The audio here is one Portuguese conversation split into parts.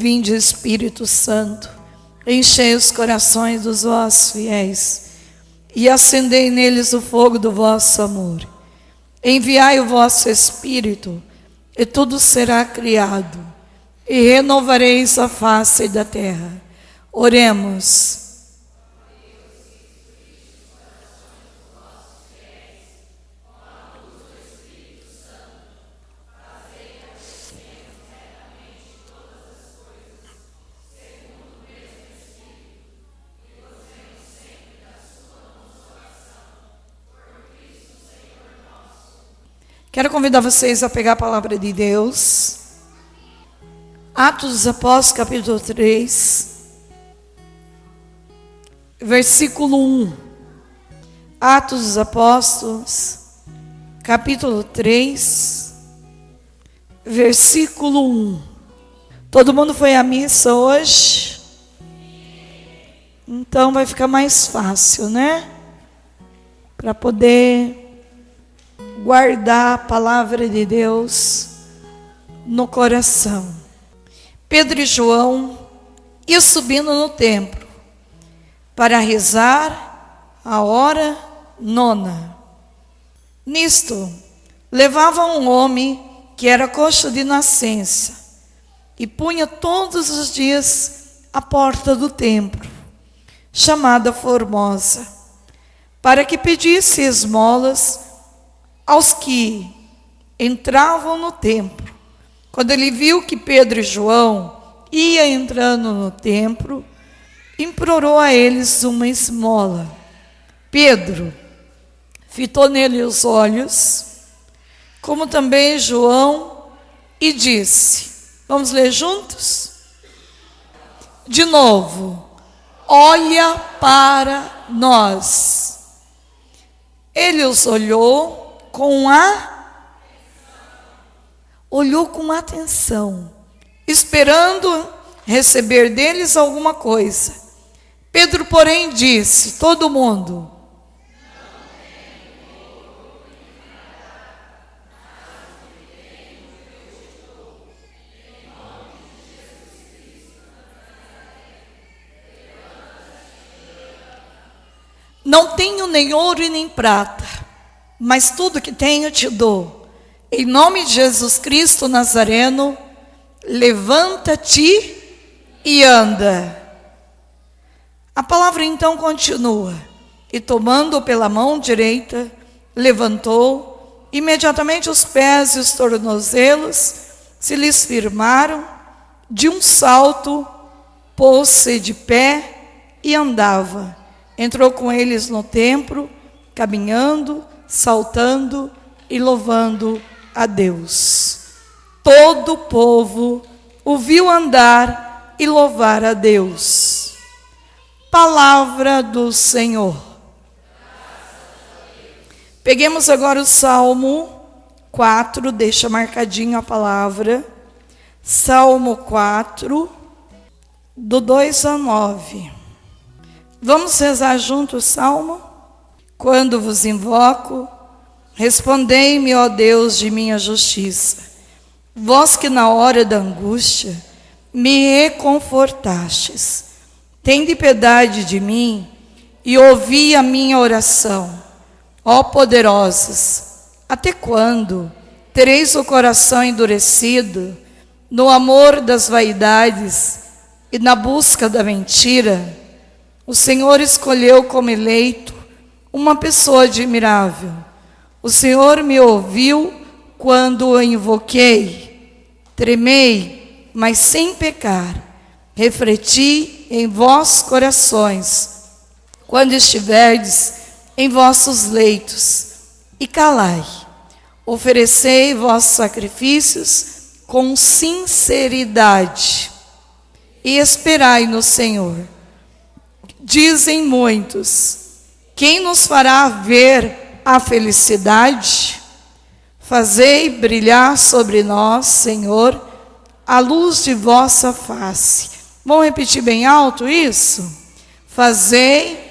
Vinde, Espírito Santo, enchei os corações dos vossos fiéis e acendei neles o fogo do vosso amor. Enviai o vosso Espírito, e tudo será criado, e renovareis a face da terra. Oremos. Quero convidar vocês a pegar a palavra de Deus. Atos dos Apóstolos, capítulo 3, versículo 1. Atos dos Apóstolos, capítulo 3, versículo 1. Todo mundo foi à missa hoje? Então vai ficar mais fácil, né? Para poder guardar a palavra de Deus no coração. Pedro e João iam subindo no templo para rezar a hora nona. Nisto, levavam um homem que era coxo de nascença e punha todos os dias à porta do templo, chamada Formosa, para que pedisse esmolas aos que entravam no templo. Quando ele viu que Pedro e João iam entrando no templo, implorou a eles uma esmola. Pedro fitou nele os olhos, como também João, e disse, vamos ler juntos? De novo, olha para nós. Ele os olhou com atenção, esperando receber deles alguma coisa. Pedro, porém, disse, todo mundo, não tenho nem ouro e nem prata, mas tudo que tenho te dou. Em nome de Jesus Cristo Nazareno, levanta-te e anda. A palavra então continua. E tomando-o pela mão direita, levantou, imediatamente os pés e os tornozelos se lhes firmaram, de um salto pôs-se de pé e andava. Entrou com eles no templo, caminhando, saltando e louvando a Deus. Todo o povo o viu andar e louvar a Deus. Palavra do Senhor. Peguemos agora o Salmo 4, deixa marcadinho a palavra. Salmo 4, do 2 a 9. Vamos rezar junto o Salmo? Quando vos invoco, respondei-me, ó Deus de minha justiça. Vós que na hora da angústia me reconfortastes. Tende piedade de mim e ouvi a minha oração. Ó poderosos, até quando tereis o coração endurecido no amor das vaidades e na busca da mentira? O Senhor escolheu como eleito uma pessoa admirável. O Senhor me ouviu quando o invoquei. Tremei, mas sem pecar. Refleti em vossos corações, quando estiverdes em vossos leitos, e calai. Oferecei vossos sacrifícios com sinceridade, e esperai no Senhor. Dizem muitos, quem nos fará ver a felicidade? Fazei brilhar sobre nós, Senhor, a luz de vossa face. Vamos repetir bem alto isso? Fazei.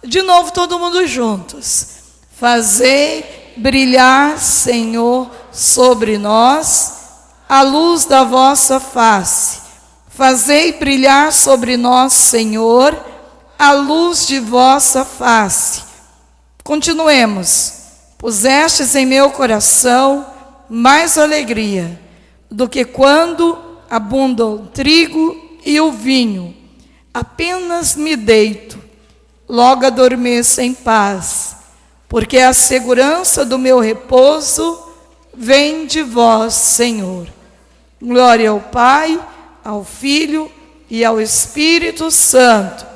De novo, todo mundo juntos. Fazei brilhar, Senhor, sobre nós a luz da vossa face. Fazei brilhar sobre nós, Senhor, a luz de vossa face. Continuemos. Pusestes em meu coração mais alegria do que quando abundam o trigo e o vinho. Apenas me deito, logo adormeço em paz, porque a segurança do meu repouso vem de vós, Senhor. Glória ao Pai, ao Filho e ao Espírito Santo.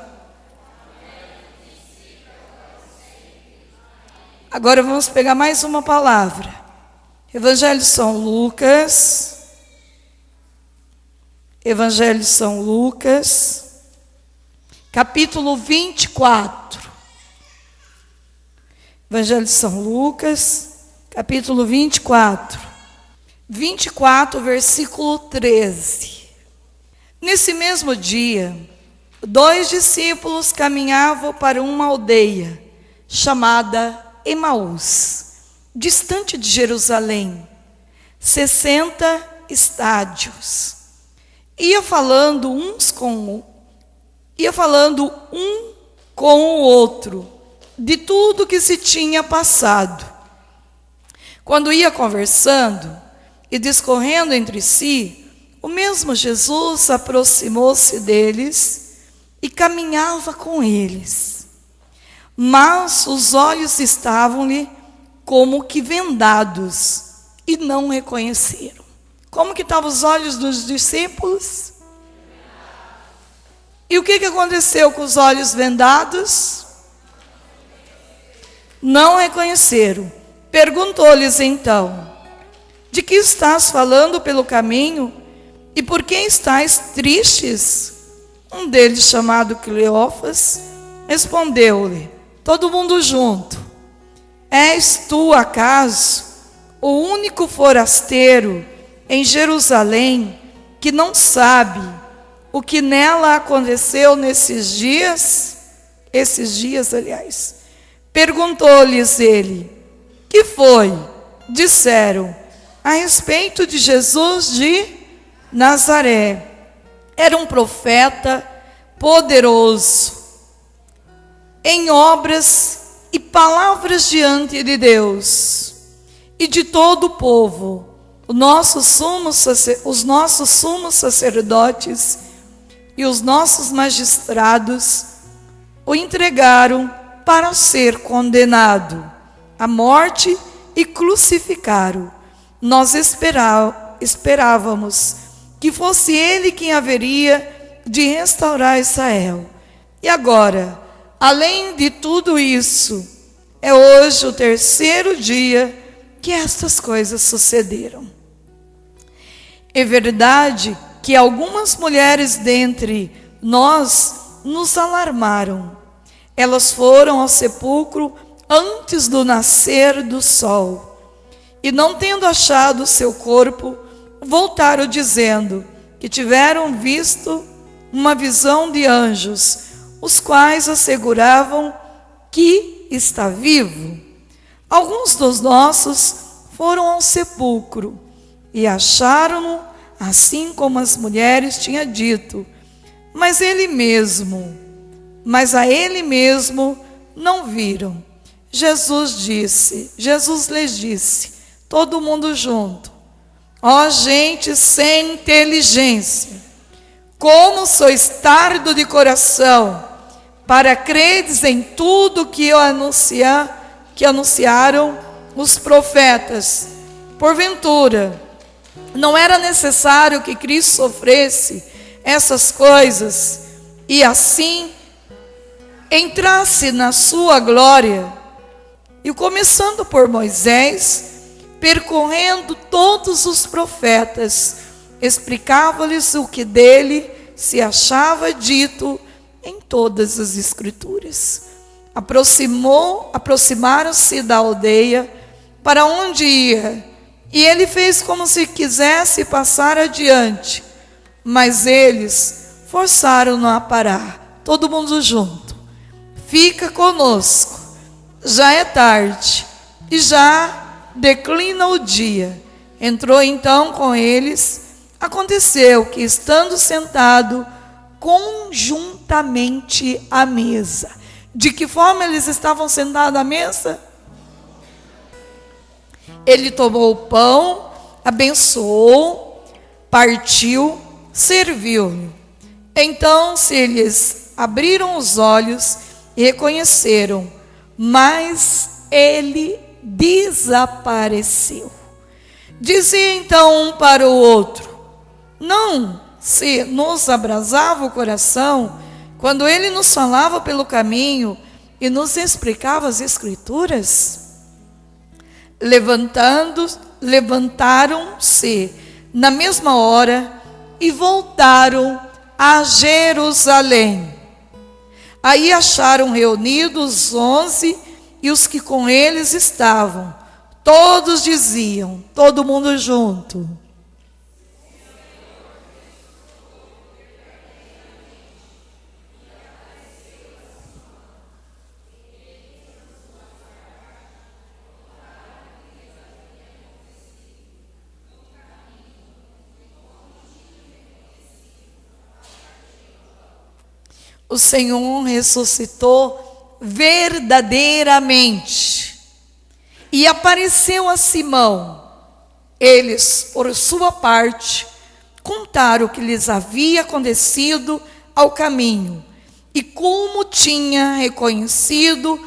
Agora vamos pegar mais uma palavra. Evangelho de São Lucas. Evangelho de São Lucas, capítulo 24. Evangelho de São Lucas, capítulo 24. 24, versículo 13. Nesse mesmo dia, 2 discípulos caminhavam para uma aldeia chamada Emaús, distante de Jerusalém, 60 estádios. Ia falando um com o outro de tudo que se tinha passado. Quando ia conversando e discorrendo entre si, o mesmo Jesus aproximou-se deles e caminhava com eles. Mas os olhos estavam-lhe como que vendados e não reconheceram. Como que estavam os olhos dos discípulos? E o que aconteceu com os olhos vendados? Não reconheceram. Perguntou-lhes então: de que estás falando pelo caminho? E por que estáis tristes? Um deles, chamado Cleófas, respondeu-lhe, todo mundo junto: és tu, acaso, o único forasteiro em Jerusalém que não sabe o que nela aconteceu nesses dias? Perguntou-lhes ele: que foi? Disseram: a respeito de Jesus de Nazaré. Era um profeta poderoso em obras e palavras diante de Deus e de todo o povo. Os nossos sumos sacerdotes e os nossos magistrados o entregaram para ser condenado à morte e crucificaram. Nós esperávamos que fosse ele quem haveria de restaurar Israel. E agora, além de tudo isso, é hoje o 3º dia que estas coisas sucederam. É verdade que algumas mulheres dentre nós nos alarmaram. Elas foram ao sepulcro antes do nascer do sol, e não tendo achado o seu corpo, voltaram dizendo que tiveram visto uma visão de anjos, os quais asseguravam que está vivo. Alguns dos nossos foram ao sepulcro e acharam-no assim como as mulheres tinham dito, mas a ele mesmo não viram. Jesus lhes disse, todo mundo junto: ó gente sem inteligência, como sois tardo de coração para credes em tudo que anunciaram os profetas. Porventura, não era necessário que Cristo sofresse essas coisas e assim entrasse na sua glória? E começando por Moisés, percorrendo todos os profetas, explicava-lhes o que dele se achava dito em todas as Escrituras. Aproximaram-se da aldeia para onde ia, e ele fez como se quisesse passar adiante, mas eles forçaram-no a parar. Todo mundo junto: fica conosco, já é tarde e já declina o dia. Entrou então com eles. Aconteceu que, estando sentado conjuntamente à mesa. De que forma eles estavam sentados à mesa? Ele tomou o pão, abençoou, partiu, serviu-lhe. Então se eles abriram os olhos e reconheceram, mas ele desapareceu. Dizia então um para o outro: não se nos abrasava o coração quando ele nos falava pelo caminho e nos explicava as Escrituras? Levantaram-se na mesma hora e voltaram a Jerusalém. Aí acharam reunidos 11 e os que com eles estavam. Todos diziam, todo mundo junto: o Senhor ressuscitou verdadeiramente e apareceu a Simão. Eles, por sua parte, contaram o que lhes havia acontecido ao caminho e como tinha reconhecido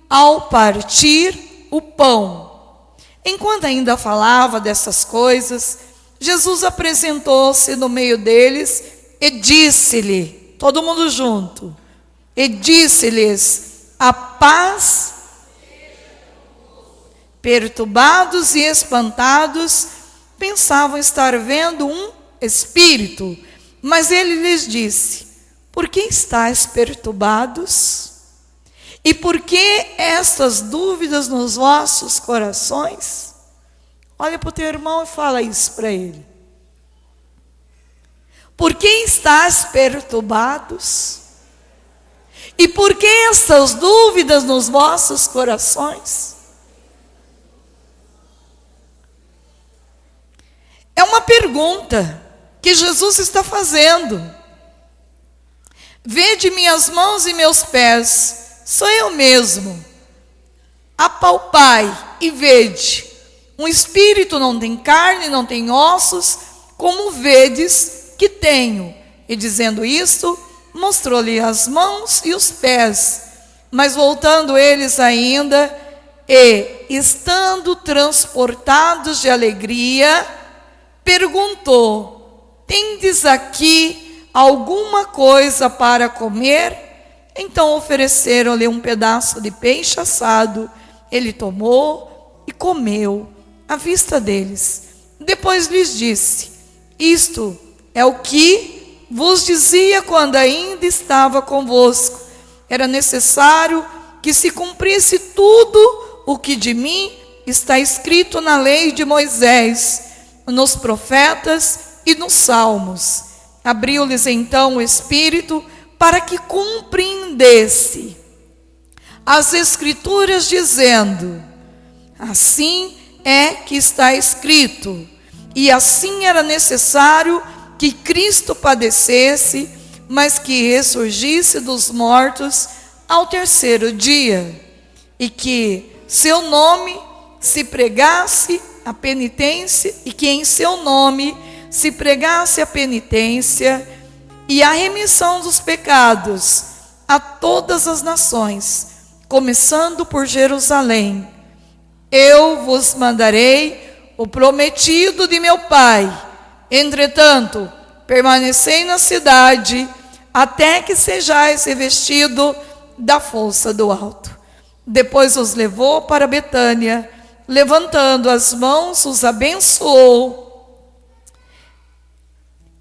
ao partir o pão. Enquanto ainda falava dessas coisas, Jesus apresentou-se no meio deles e disse-lhe, todo mundo junto, e disse-lhes: a paz. Perturbados e espantados, pensavam estar vendo um espírito, mas ele lhes disse: por que estáis perturbados? E por que estas dúvidas nos vossos corações? Olha para o teu irmão e fala isso para ele. Por que estás perturbados? E por que estas dúvidas nos vossos corações? É uma pergunta que Jesus está fazendo. Vede minhas mãos e meus pés, sou eu mesmo. Apalpai e vede. Um espírito não tem carne, não tem ossos, como vedes que tenho. E dizendo isto, mostrou-lhe as mãos e os pés. Mas voltando eles ainda, e estando transportados de alegria, perguntou: tendes aqui alguma coisa para comer? Então ofereceram-lhe um pedaço de peixe assado. Ele tomou e comeu à vista deles. Depois lhes disse: isto é o que vos dizia quando ainda estava convosco. Era necessário que se cumprisse tudo o que de mim está escrito na lei de Moisés, nos profetas e nos salmos. Abriu-lhes então o Espírito para que compreendesse as Escrituras, dizendo: assim é que está escrito, e assim era necessário que Cristo padecesse, mas que ressurgisse dos mortos ao terceiro dia, e que seu nome se pregasse a penitência, e que em seu nome se pregasse a penitência e a remissão dos pecados a todas as nações, começando por Jerusalém. Eu vos mandarei o prometido de meu Pai. Entretanto, permanecei na cidade, até que sejais revestido da força do alto. Depois os levou para Betânia, levantando as mãos, os abençoou.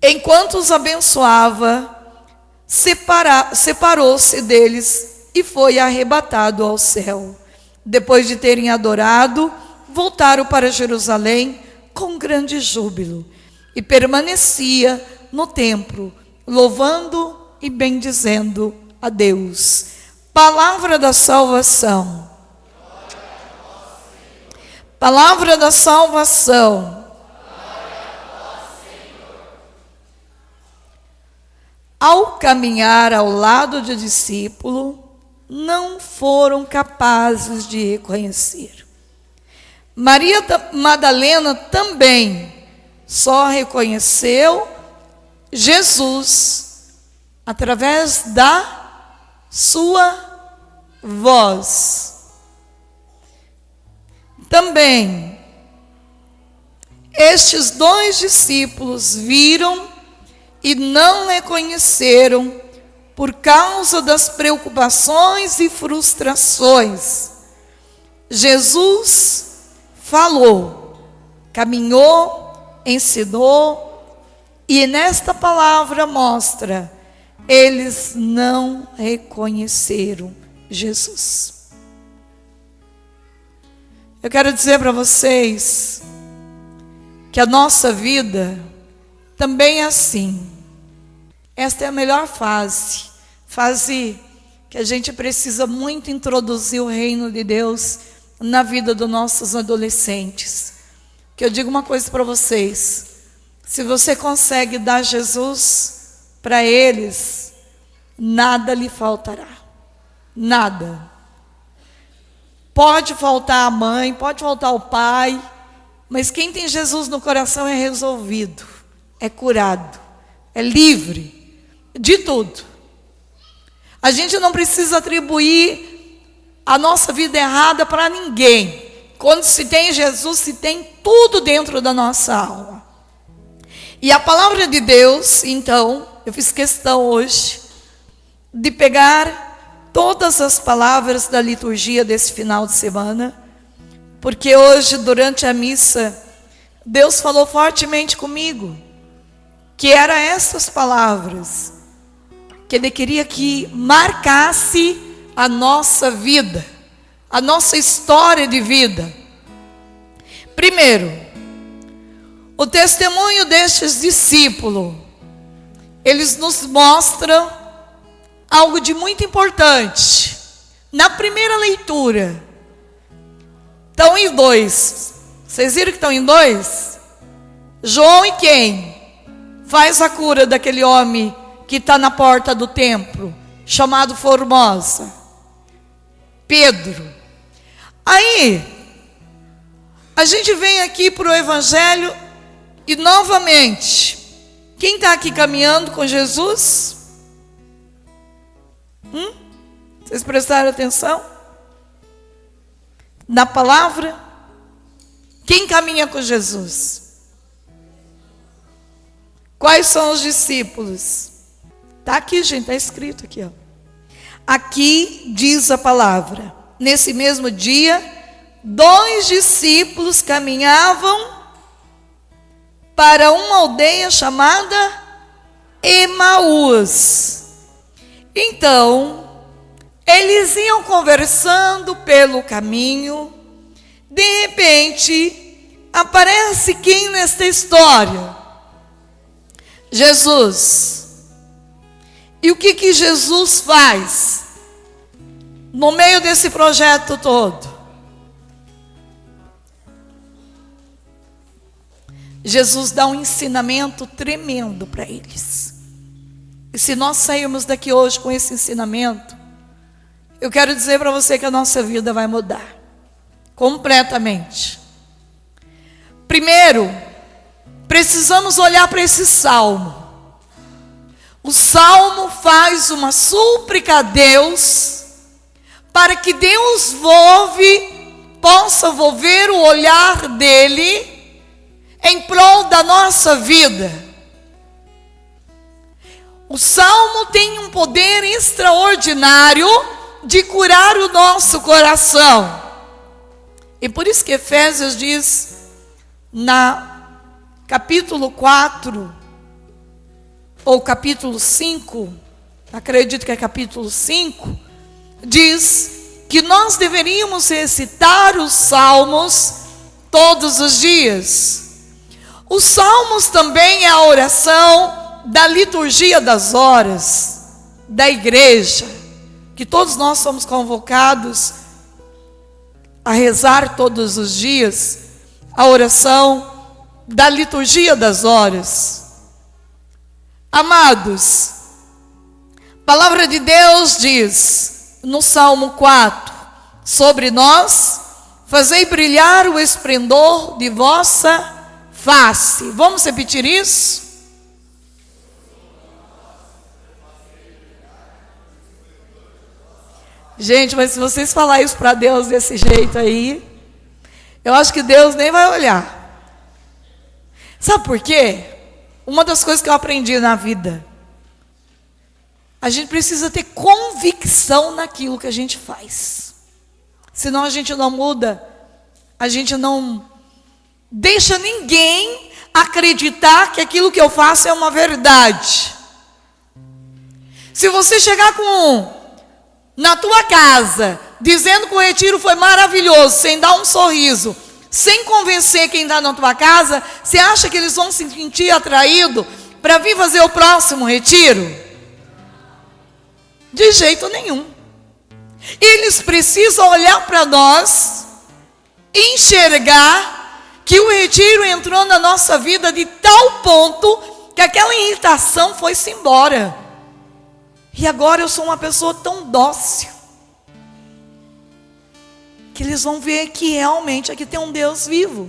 Enquanto os abençoava, separou-se deles e foi arrebatado ao céu. Depois de terem adorado, voltaram para Jerusalém com grande júbilo, e permanecia no templo, louvando e bendizendo a Deus. Palavra da salvação. Palavra da salvação. Ao caminhar ao lado do discípulo, não foram capazes de reconhecer. Maria Madalena também só reconheceu Jesus através da sua voz. Também, estes dois discípulos viram e não reconheceram por causa das preocupações e frustrações. Jesus falou, caminhou, ensinou, e nesta palavra mostra, eles não reconheceram Jesus. Eu quero dizer para vocês que a nossa vida também é assim. Esta é a melhor fase que a gente precisa muito introduzir o reino de Deus na vida dos nossos adolescentes. Que eu digo uma coisa para vocês: se você consegue dar Jesus para eles, nada lhe faltará. Nada. Pode faltar a mãe, pode faltar o pai, mas quem tem Jesus no coração é resolvido, é curado, é livre de tudo. A gente não precisa atribuir a nossa vida errada para ninguém. Quando se tem Jesus, se tem tudo dentro da nossa alma. E a palavra de Deus, então, eu fiz questão hoje de pegar todas as palavras da liturgia desse final de semana, porque hoje, durante a missa, Deus falou fortemente comigo, que eram essas palavras, que Ele queria que marcasse a nossa vida, a nossa história de vida. Primeiro, o testemunho destes discípulos, eles nos mostram algo de muito importante. Na primeira leitura, estão em dois. Vocês viram que estão em dois? João e quem? Faz a cura daquele homem que está na porta do templo, chamado Formosa. Pedro. Aí, a gente vem aqui para o Evangelho e novamente, quem está aqui caminhando com Jesus? Vocês prestaram atenção? Na palavra? Quem caminha com Jesus? Quais são os discípulos? Está aqui, gente, está escrito aqui, ó. Aqui diz a palavra: nesse mesmo dia, 2 discípulos caminhavam para uma aldeia chamada Emaús. Então, eles iam conversando pelo caminho. De repente, aparece quem nesta história? Jesus. E o que Jesus faz no meio desse projeto todo? Jesus dá um ensinamento tremendo para eles. E se nós sairmos daqui hoje com esse ensinamento, eu quero dizer para você que a nossa vida vai mudar completamente. Primeiro, precisamos olhar para esse salmo. O salmo faz uma súplica a Deus, para que Deus possa volver o olhar dele em prol da nossa vida. O salmo tem um poder extraordinário de curar o nosso coração. E por isso que Efésios diz, na capítulo 4, ou capítulo 5, acredito que é capítulo 5, diz que nós deveríamos recitar os salmos todos os dias. Os salmos também é a oração da liturgia das horas, da igreja, que todos nós somos convocados a rezar todos os dias a oração da liturgia das horas. Amados, a palavra de Deus diz no Salmo 4, sobre nós, fazei brilhar o esplendor de vossa face. Vamos repetir isso? Gente, mas se vocês falarem isso para Deus desse jeito aí, eu acho que Deus nem vai olhar. Sabe por quê? Uma das coisas que eu aprendi na vida, a gente precisa ter convicção naquilo que a gente faz. Senão a gente não muda, a gente não deixa ninguém acreditar que aquilo que eu faço é uma verdade. Se você chegar na tua casa, dizendo que o retiro foi maravilhoso, sem dar um sorriso, sem convencer quem está na tua casa, você acha que eles vão se sentir atraídos para vir fazer o próximo retiro? De jeito nenhum. Eles precisam olhar para nós, enxergar que o retiro entrou na nossa vida de tal ponto que aquela irritação foi-se embora. E agora eu sou uma pessoa tão dócil, que eles vão ver que realmente aqui tem um Deus vivo,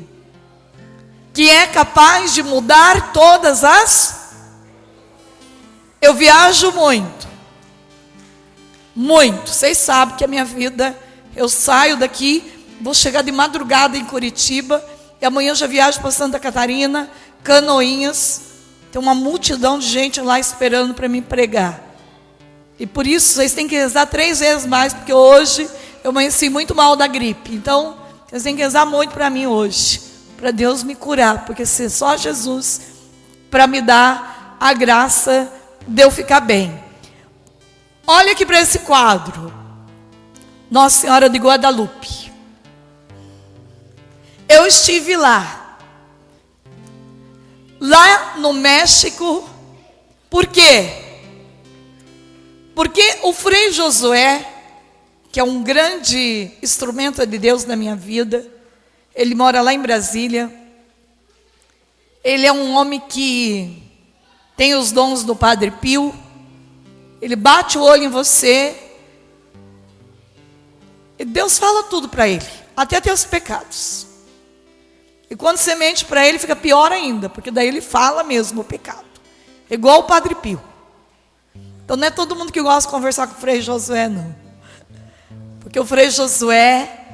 que é capaz de mudar todas as... Eu viajo muito, vocês sabem que a minha vida, eu saio daqui, vou chegar de madrugada em Curitiba, e amanhã eu já viajo para Santa Catarina, Canoinhas, tem uma multidão de gente lá esperando para me pregar. E por isso vocês têm que rezar 3 vezes mais, porque hoje eu amanheci muito mal da gripe. Então, vocês têm que rezar muito para mim hoje, para Deus me curar, porque se só Jesus para me dar a graça de eu ficar bem. Olha aqui para esse quadro. Nossa Senhora de Guadalupe. Eu estive lá no México. Por quê? Porque o Frei Josué, que é um grande instrumento de Deus na minha vida, ele mora lá em Brasília. Ele é um homem que tem os dons do Padre Pio. Ele bate o olho em você e Deus fala tudo para ele, até teus pecados. E quando você mente para ele, fica pior ainda, porque daí ele fala mesmo o pecado, igual o Padre Pio. Então não é todo mundo que gosta de conversar com o Frei Josué, não. Porque o Frei Josué,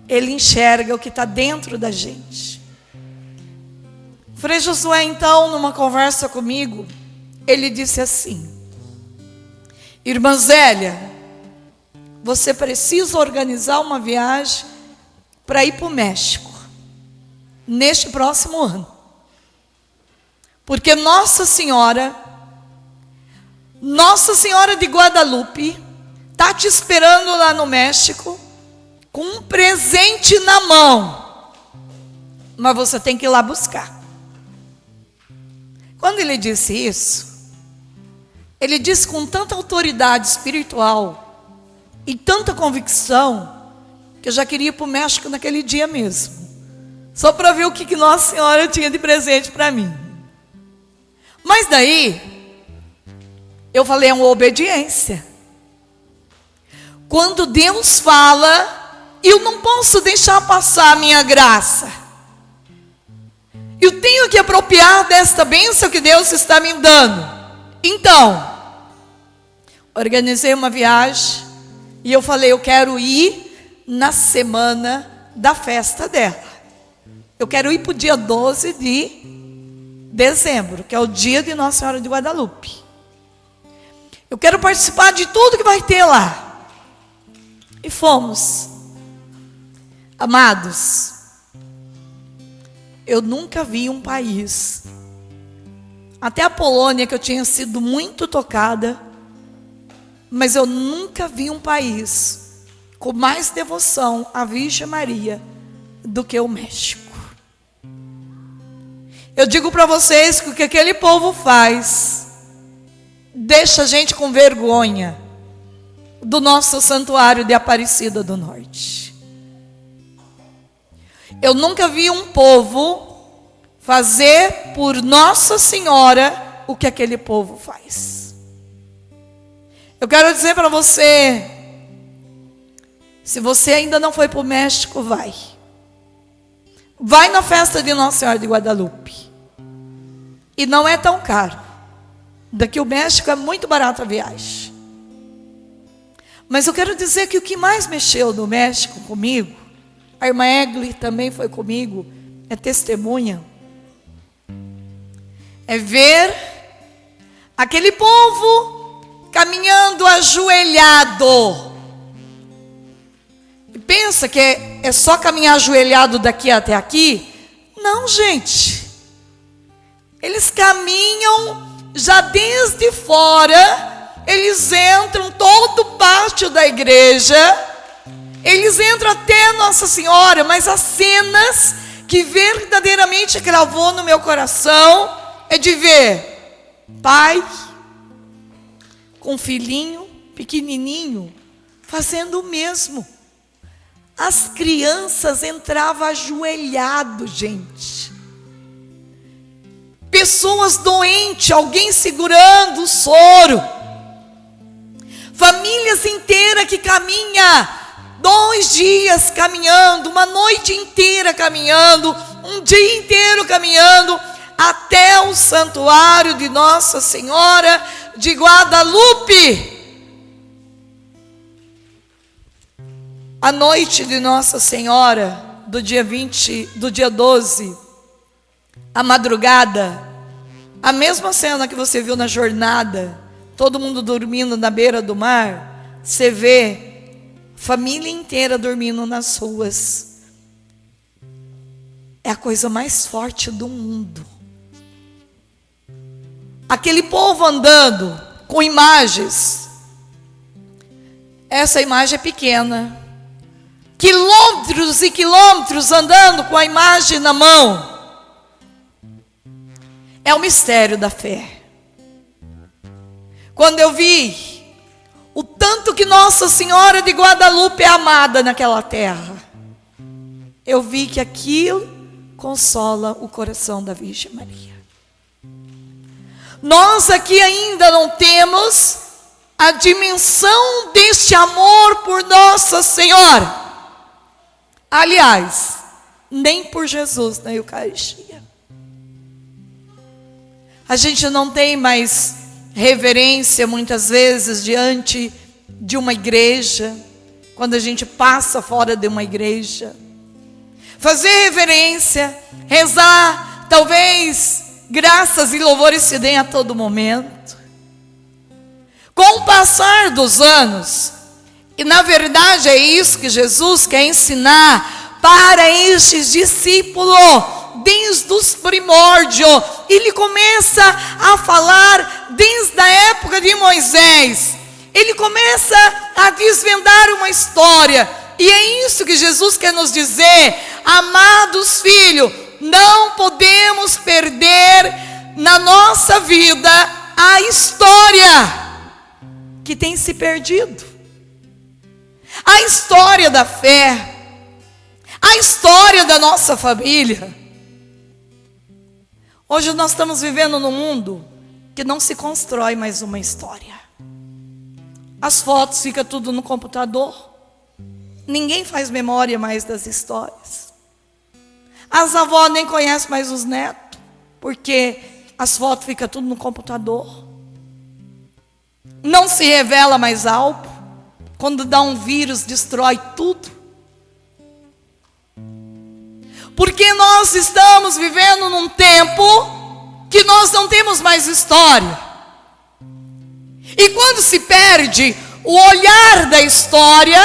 ele enxerga o que está dentro da gente. O Frei Josué, então, numa conversa comigo, ele disse assim: Irmã Zélia, você precisa organizar uma viagem para ir para o México, neste próximo ano. Porque Nossa Senhora de Guadalupe está te esperando lá no México com um presente na mão, mas você tem que ir lá buscar. Quando ele disse isso, ele disse com tanta autoridade espiritual e tanta convicção, que eu já queria ir para o México naquele dia mesmo, só para ver o que Nossa Senhora tinha de presente para mim. Mas daí eu falei, é uma obediência. Quando Deus fala, eu não posso deixar passar a minha graça. Eu tenho que apropriar desta bênção que Deus está me dando. Então, organizei uma viagem e eu falei, eu quero ir na semana da festa dela. Eu quero ir para o dia 12 de dezembro, que é o dia de Nossa Senhora de Guadalupe. Eu quero participar de tudo que vai ter lá. E fomos. Amados, eu nunca vi um país, até a Polônia, que eu tinha sido muito tocada, mas eu nunca vi um país com mais devoção à Virgem Maria do que o México. Eu digo para vocês que o que aquele povo faz deixa a gente com vergonha do nosso santuário de Aparecida do Norte. Eu nunca vi um povo fazer por Nossa Senhora o que aquele povo faz. Eu quero dizer para você, se você ainda não foi para o México, vai. Vai na festa de Nossa Senhora de Guadalupe. E não é tão caro. Daqui o México é muito barato a viagem. Mas eu quero dizer que o que mais mexeu no México comigo, a irmã Egli também foi comigo, é testemunha, é ver aquele povo caminhando ajoelhado. E pensa que é só caminhar ajoelhado daqui até aqui? Não, gente. Eles caminham já desde fora. Eles entram todo o pátio da igreja. Eles entram até Nossa Senhora. Mas as cenas que verdadeiramente gravou no meu coração é de ver pai com um filhinho pequenininho fazendo o mesmo. As crianças entravam ajoelhados, gente. Pessoas doentes, alguém segurando o soro. Famílias inteiras que caminham 2 dias caminhando, uma noite inteira caminhando, um dia inteiro caminhando, até o santuário de Nossa Senhora de Guadalupe. A noite de Nossa Senhora, do dia 12, a madrugada, a mesma cena que você viu na jornada, todo mundo dormindo na beira do mar, você vê família inteira dormindo nas ruas. É a coisa mais forte do mundo. Aquele povo andando com imagens. Essa imagem é pequena. Quilômetros e quilômetros andando com a imagem na mão. É o mistério da fé. Quando eu vi o tanto que Nossa Senhora de Guadalupe é amada naquela terra, eu vi que aquilo consola o coração da Virgem Maria. Nós aqui ainda não temos a dimensão deste amor por Nossa Senhora. Aliás, nem por Jesus na Eucaristia. A gente não tem mais reverência muitas vezes diante de uma igreja, quando a gente passa fora de uma igreja. Fazer reverência, rezar, talvez graças e louvores se deem a todo momento. Com o passar dos anos, e na verdade é isso que Jesus quer ensinar para estes discípulos, desde os primórdios. Ele começa a falar desde a época de Moisés. Ele começa a desvendar uma história. E é isso que Jesus quer nos dizer. Amados filhos, não podemos perder na nossa vida a história que tem se perdido. A história da fé. A história da nossa família. Hoje nós estamos vivendo num mundo que não se constrói mais uma história. As fotos ficam tudo no computador. Ninguém faz memória mais das histórias. As avós nem conhecem mais os netos, porque as fotos ficam tudo no computador. Não se revela mais álbum. Quando dá um vírus, destrói tudo. Porque nós estamos vivendo num tempo que nós não temos mais história. E quando se perde o olhar da história,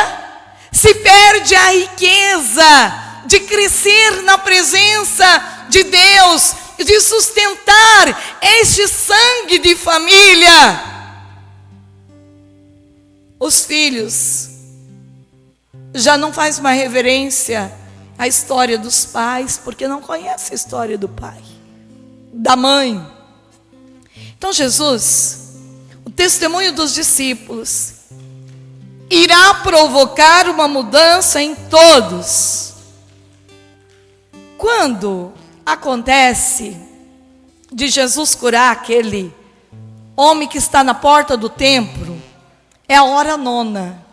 se perde a riqueza de crescer na presença de Deus, de sustentar este sangue de família. Os filhos já não fazem uma reverência à história dos pais, porque não conhecem a história do pai, da mãe. Então Jesus, o testemunho dos discípulos, irá provocar uma mudança em todos. Quando acontece de Jesus curar aquele homem que está na porta do templo, é a hora nona,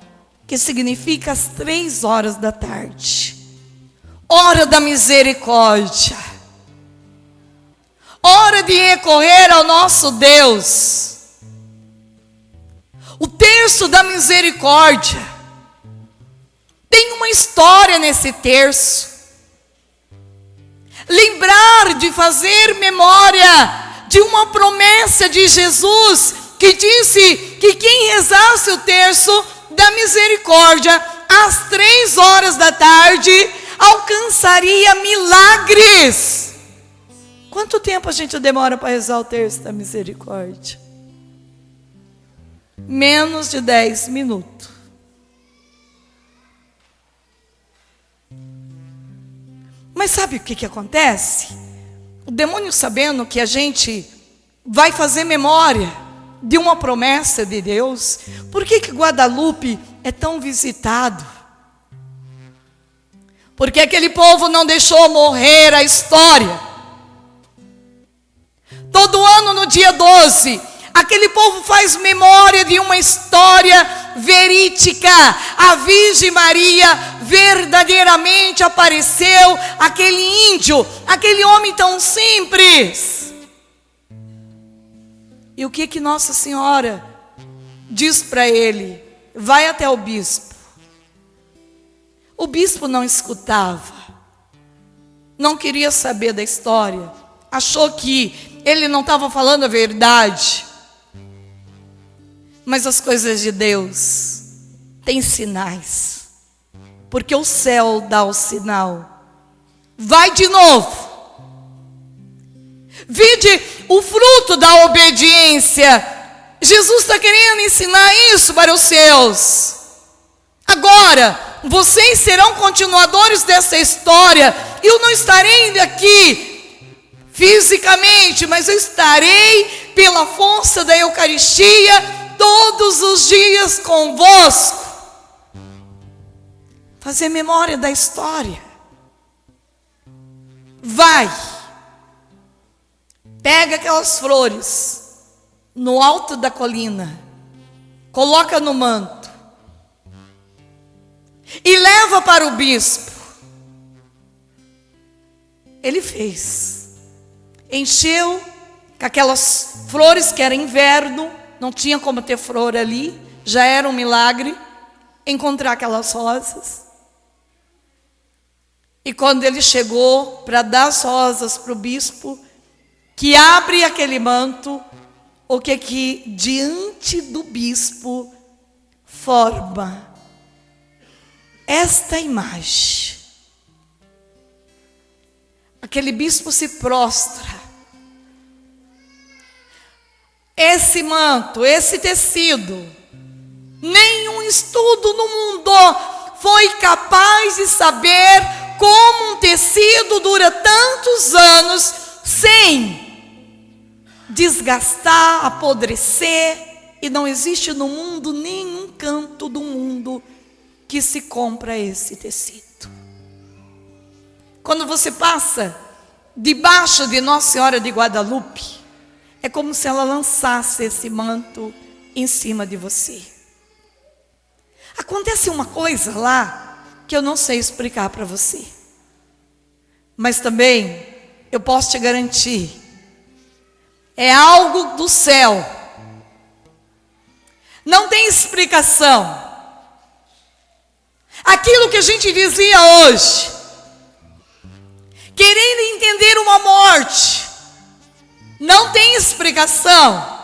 que significa as 3 horas da tarde. Hora da misericórdia. Hora de recorrer ao nosso Deus. O terço da misericórdia. Tem uma história nesse terço. Lembrar de fazer memória de uma promessa de Jesus, que disse que quem rezasse o terço da misericórdia às 3 horas da tarde alcançaria milagres. Quanto tempo a gente demora para rezar o terço da misericórdia? Menos de 10 minutos. Mas sabe o que acontece? O demônio, sabendo que a gente vai fazer memória de uma promessa de Deus, por que Guadalupe é tão visitado? Porque aquele povo não deixou morrer a história. Todo ano no dia 12, aquele povo faz memória de uma história verídica. A Virgem Maria verdadeiramente apareceu àquele índio, aquele homem tão simples. E o que Nossa Senhora diz para ele? Vai até o bispo. O bispo não escutava, não queria saber da história, achou que ele não estava falando a verdade. Mas as coisas de Deus têm sinais, porque o céu dá o sinal. Vai de novo. Vide o fruto da obediência. Jesus está querendo ensinar isso para os seus. Agora, vocês serão continuadores dessa história. Eu não estarei aqui fisicamente, mas eu estarei pela força da Eucaristia todos os dias convosco. Fazer memória da história. Vai. Pega aquelas flores no alto da colina, coloca no manto e leva para o bispo. Ele fez. Encheu com aquelas flores, que era inverno, não tinha como ter flor ali, já era um milagre encontrar aquelas rosas. E quando ele chegou para dar as rosas para o bispo, que abre aquele manto, o que diante do bispo forma esta imagem. Aquele bispo se prostra. Esse manto, esse tecido, nenhum estudo no mundo foi capaz de saber como um tecido dura tantos anos sem desgastar, apodrecer, e não existe no mundo nenhum canto do mundo que se compra esse tecido. Quando você passa debaixo de Nossa Senhora de Guadalupe, é como se ela lançasse esse manto em cima de você. Acontece uma coisa lá que eu não sei explicar para você, mas também eu posso te garantir, é algo do céu. Não tem explicação. Aquilo que a gente dizia hoje, querendo entender uma morte, não tem explicação.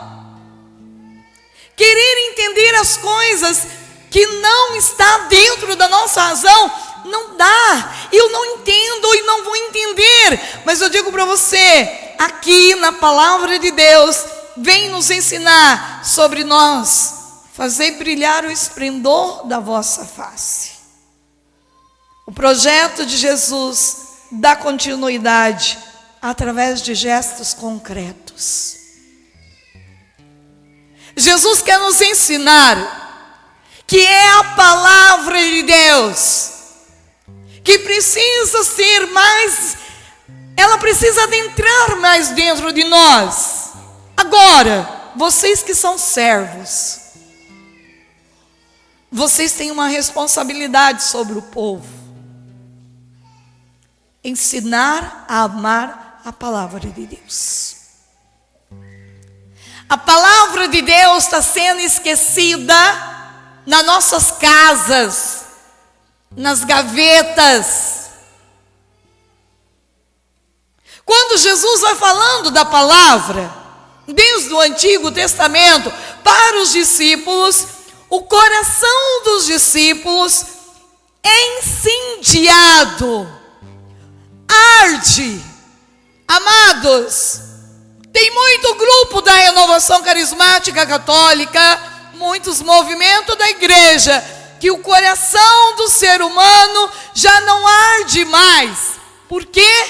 Querer entender as coisas que não está dentro da nossa razão, não dá. Eu não entendo e não vou entender. Mas eu digo para você, aqui na palavra de Deus, vem nos ensinar sobre nós, fazer brilhar o esplendor da vossa face. O projeto de Jesus dá continuidade através de gestos concretos. Jesus quer nos ensinar que é a palavra de Deus que precisa ser mais ela precisa adentrar mais dentro de nós. Agora, vocês que são servos, vocês têm uma responsabilidade sobre o povo: ensinar a amar a palavra de Deus. A palavra de Deus está sendo esquecida nas nossas casas, nas gavetas. Quando Jesus vai falando da palavra, desde o Antigo Testamento, para os discípulos, o coração dos discípulos é incendiado, arde. Amados, tem muito grupo da Renovação Carismática Católica, muitos movimentos da igreja, que o coração do ser humano já não arde mais. Por quê?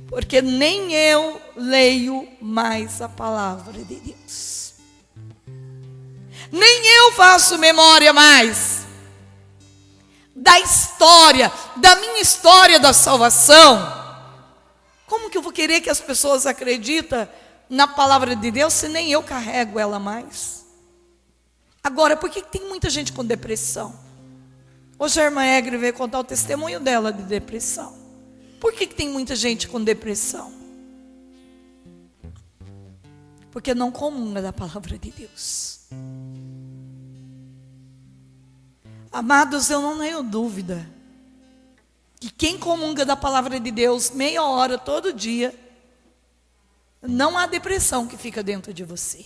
Porque nem eu leio mais a palavra de Deus. Nem eu faço memória mais da história, da minha história da salvação. Como que eu vou querer que as pessoas acreditem na palavra de Deus se nem eu carrego ela mais? Agora, por que tem muita gente com depressão? Hoje a irmã Egre veio contar o testemunho dela de depressão. Por que tem muita gente com depressão? Porque não comunga da palavra de Deus. Amados, eu não tenho dúvida que quem comunga da palavra de Deus meia hora todo dia, não há depressão que fica dentro de você.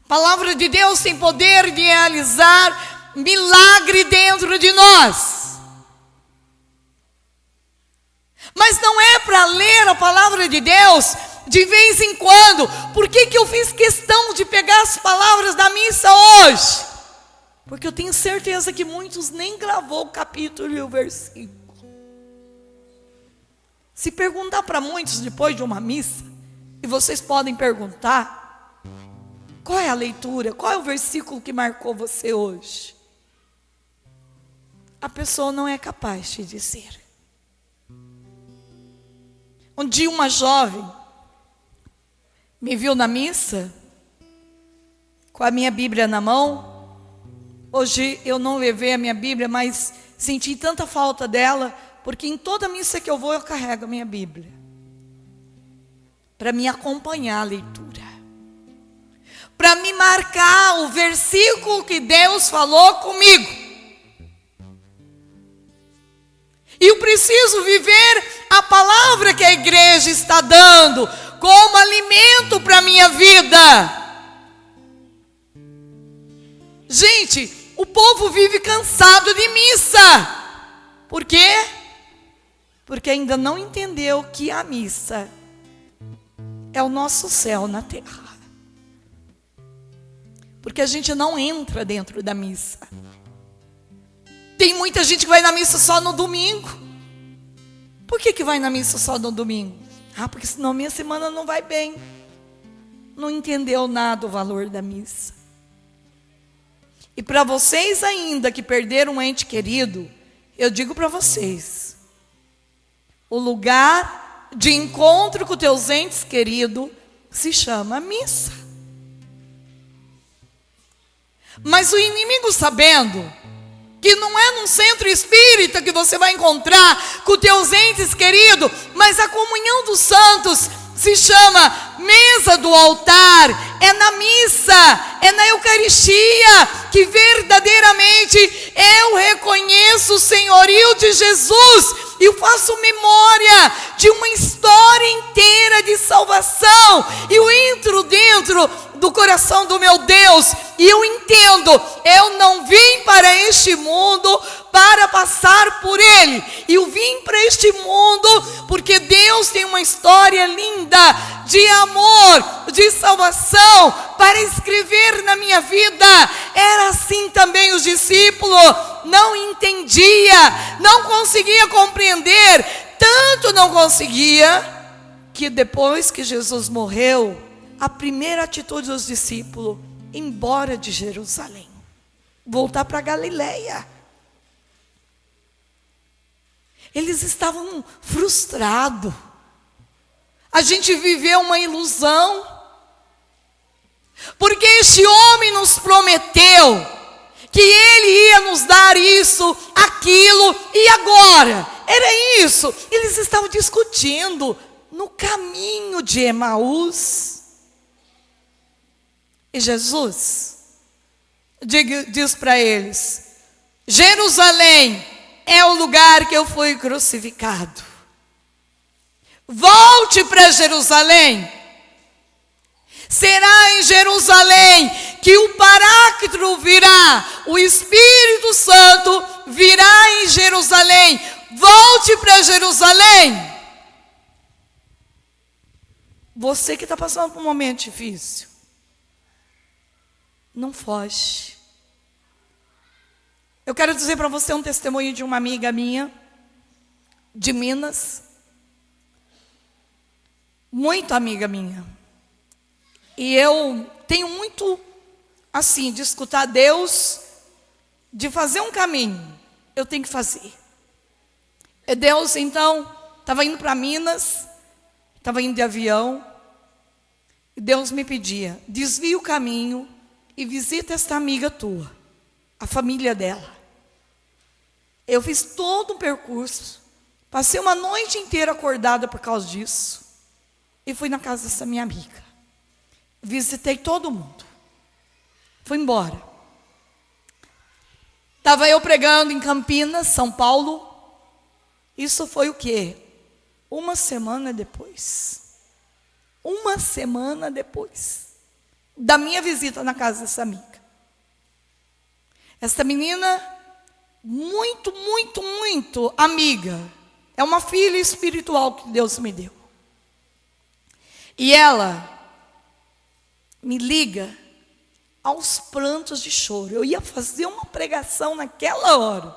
A palavra de Deus tem poder de realizar milagre dentro de nós. Mas não é para ler a palavra de Deus de vez em quando. Por que eu fiz questão de pegar as palavras da missa hoje? Porque eu tenho certeza que muitos nem gravou o capítulo e o versículo. Se perguntar para muitos depois de uma missa, e vocês podem perguntar: qual é a leitura, qual é o versículo que marcou você hoje? A pessoa não é capaz de dizer. Um dia uma jovem me viu na missa, com a minha Bíblia na mão. Hoje eu não levei a minha Bíblia, mas senti tanta falta dela, porque em toda missa que eu vou, eu carrego a minha Bíblia, para me acompanhar a leitura, para me marcar o versículo que Deus falou comigo. E eu preciso viver a palavra que a igreja está dando como alimento para a minha vida. Gente, o povo vive cansado de missa. Por quê? Porque ainda não entendeu que a missa é o nosso céu na terra. Porque a gente não entra dentro da missa. Tem muita gente que vai na missa só no domingo. Por que vai na missa só no domingo? Porque senão minha semana não vai bem. Não entendeu nada o valor da missa. E para vocês ainda que perderam um ente querido, eu digo para vocês: o lugar de encontro com teus entes queridos se chama missa. Mas o inimigo, sabendo que não é num centro espírita que você vai encontrar com teus entes queridos, mas a comunhão dos santos se chama mesa do altar, é na missa, é na Eucaristia, que verdadeiramente eu reconheço o senhorio de Jesus, e eu faço memória de uma história inteira de salvação, e eu entro dentro do coração do meu Deus, e eu entendo, eu não vim para este mundo para passar por ele, eu vim para este mundo porque Deus tem uma história linda de amor, de salvação para escrever na minha vida. Era assim também os discípulos, não entendia, não conseguia compreender, tanto não conseguia, que depois que Jesus morreu, a primeira atitude dos discípulos: ir embora de Jerusalém, voltar para Galileia. Eles estavam frustrados. A gente viveu uma ilusão, porque este homem nos prometeu que ele ia nos dar isso, aquilo, e agora? Era isso. Eles estavam discutindo no caminho de Emaús. E Jesus diz para eles: Jerusalém é o lugar que eu fui crucificado. Volte para Jerusalém. Será em Jerusalém que o Paráclito virá, o Espírito Santo virá em Jerusalém. Volte para Jerusalém. Você que está passando por um momento difícil, não foge. Eu quero dizer para você um testemunho de uma amiga minha, de Minas, muito amiga minha. E eu tenho muito, assim, de escutar Deus, de fazer um caminho, eu tenho que fazer. E Deus, então, estava indo para Minas, estava indo de avião, e Deus me pedia: desvia o caminho e visita esta amiga tua, a família dela. Eu fiz todo um percurso, passei uma noite inteira acordada por causa disso, e fui na casa dessa minha amiga. Visitei todo mundo. Fui embora. Estava eu pregando em Campinas, São Paulo. Isso foi o quê? Uma semana depois. Uma semana depois da minha visita na casa dessa amiga. Essa menina, muito, muito, muito amiga. É uma filha espiritual que Deus me deu. E ela me liga aos prantos de choro. Eu ia fazer uma pregação naquela hora.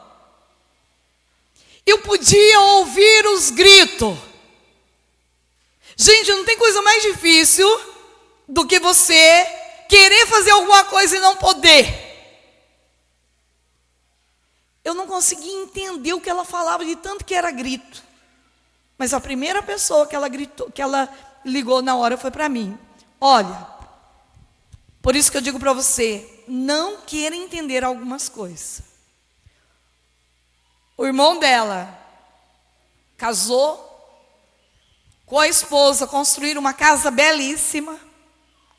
Eu podia ouvir os gritos. Gente, não tem coisa mais difícil do que você querer fazer alguma coisa e não poder. Eu não conseguia entender o que ela falava, de tanto que era grito. Mas a primeira pessoa que ela gritou, que ela ligou na hora, foi para mim. Olha, por isso que eu digo para você, não queira entender algumas coisas. O irmão dela casou com a esposa, construíram uma casa belíssima,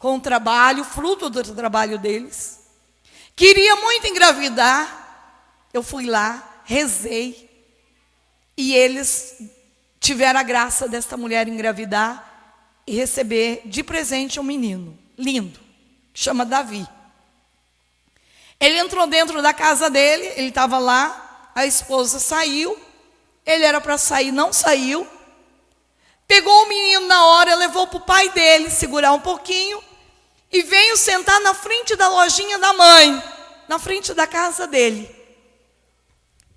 com trabalho, fruto do trabalho deles. Queria muito engravidar. Eu fui lá, rezei, e eles tiveram a graça desta mulher engravidar e receber de presente um menino lindo, que chama Davi. Ele entrou dentro da casa dele, ele estava lá, a esposa saiu, ele era para sair, não saiu. Pegou o menino na hora, levou para o pai dele segurar um pouquinho e veio sentar na frente da lojinha da mãe, na frente da casa dele.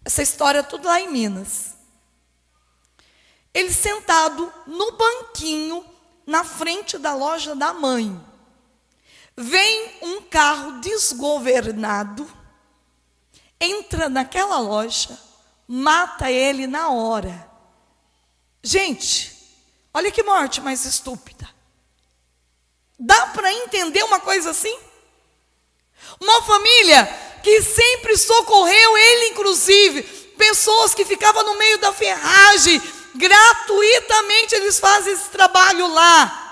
Essa história é tudo lá em Minas. Ele sentado no banquinho na frente da loja da mãe. Vem um carro desgovernado, entra naquela loja, mata ele na hora. Gente, olha que morte mais estúpida. Dá para entender uma coisa assim? Uma família que sempre socorreu ele, inclusive, pessoas que ficavam no meio da ferragem, gratuitamente eles fazem esse trabalho lá,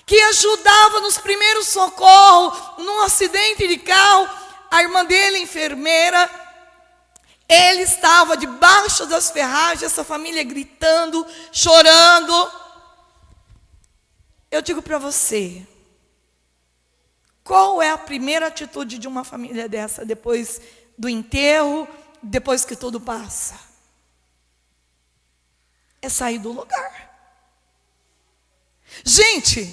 que ajudava nos primeiros socorros, num acidente de carro, a irmã dele, enfermeira, ele estava debaixo das ferragens, essa família gritando, chorando. Eu digo para você, qual é a primeira atitude de uma família dessa, depois do enterro, depois que tudo passa? É sair do lugar. Gente,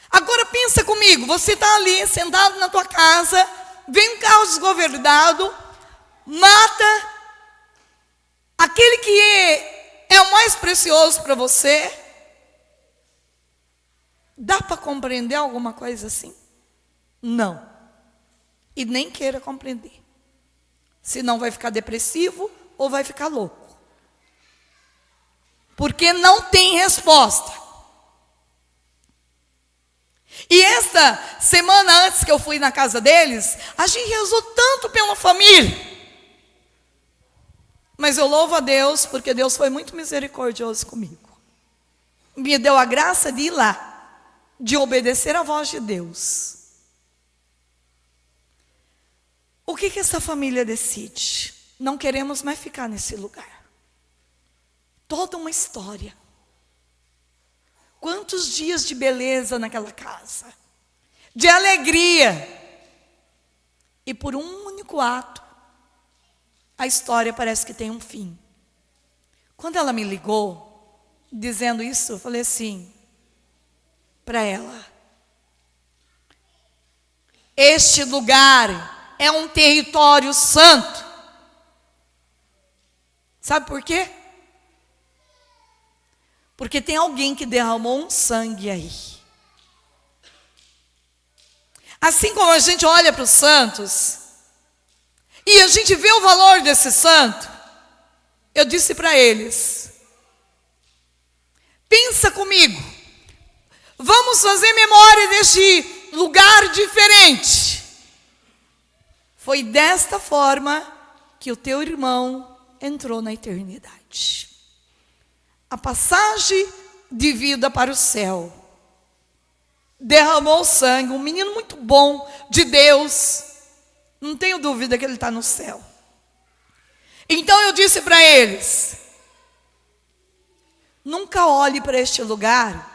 agora pensa comigo, você está ali sentado na tua casa, vem um carro desgovernado, mata aquele que é o mais precioso para você. Dá para compreender alguma coisa assim? Não. E nem queira compreender. Senão vai ficar depressivo ou vai ficar louco. porque não tem resposta. E esta semana antes que eu fui na casa deles, a gente rezou tanto pela família. Mas eu louvo a Deus, porque Deus foi muito misericordioso comigo. Me deu a graça de ir lá, de obedecer à voz de Deus. O que essa família decide? Não queremos mais ficar nesse lugar. Toda uma história. Quantos dias de beleza naquela casa, de alegria. E por um único ato, a história parece que tem um fim. Quando ela me ligou, dizendo isso, eu falei assim, para ela: este lugar é um território santo. Sabe por quê? Porque tem alguém que derramou um sangue aí. Assim como a gente olha para os santos, e a gente vê o valor desse santo, eu disse para eles: pensa comigo, vamos fazer memória deste lugar diferente. Foi desta forma que o teu irmão entrou na eternidade. A passagem de vida para o céu. Derramou sangue, um menino muito bom de Deus. Não tenho dúvida que ele está no céu. Então eu disse para eles: nunca olhe para este lugar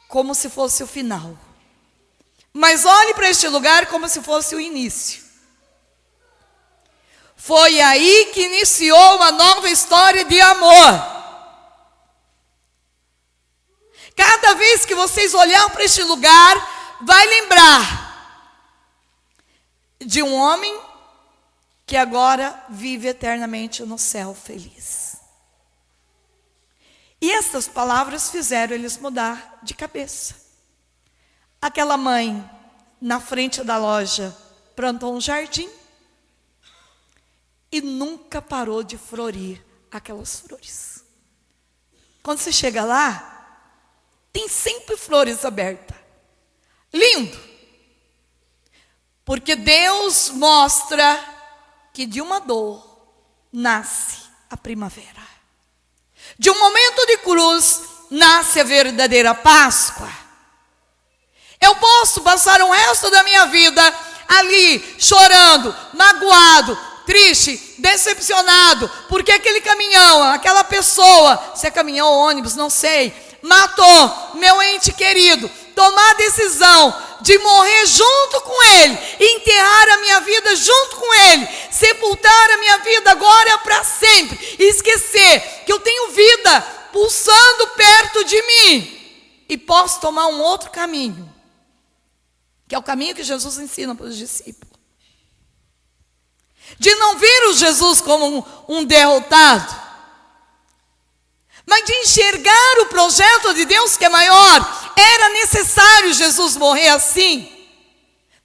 como se fosse o final. Mas olhe para este lugar como se fosse o início. Foi aí que iniciou uma nova história de amor. Cada vez que vocês olharem para este lugar, vai lembrar de um homem que agora vive eternamente no céu feliz. E estas palavras fizeram eles mudar de cabeça. Aquela mãe, na frente da loja, plantou um jardim e nunca parou de florir aquelas flores. Quando você chega lá, tem sempre flores abertas. Lindo. Porque Deus mostra que de uma dor nasce a primavera. De um momento de cruz nasce a verdadeira Páscoa. Eu posso passar o resto da minha vida ali chorando, magoado, triste, decepcionado, porque aquele caminhão, aquela pessoa, se é caminhão ou ônibus, não sei, matou meu ente querido. Tomar a decisão de morrer junto com ele, enterrar a minha vida junto com ele, sepultar a minha vida agora para sempre, e esquecer que eu tenho vida pulsando perto de mim, e posso tomar um outro caminho, que é o caminho que Jesus ensina para os discípulos, de não ver o Jesus como um derrotado, mas de enxergar o projeto de Deus que é maior. Era necessário Jesus morrer assim,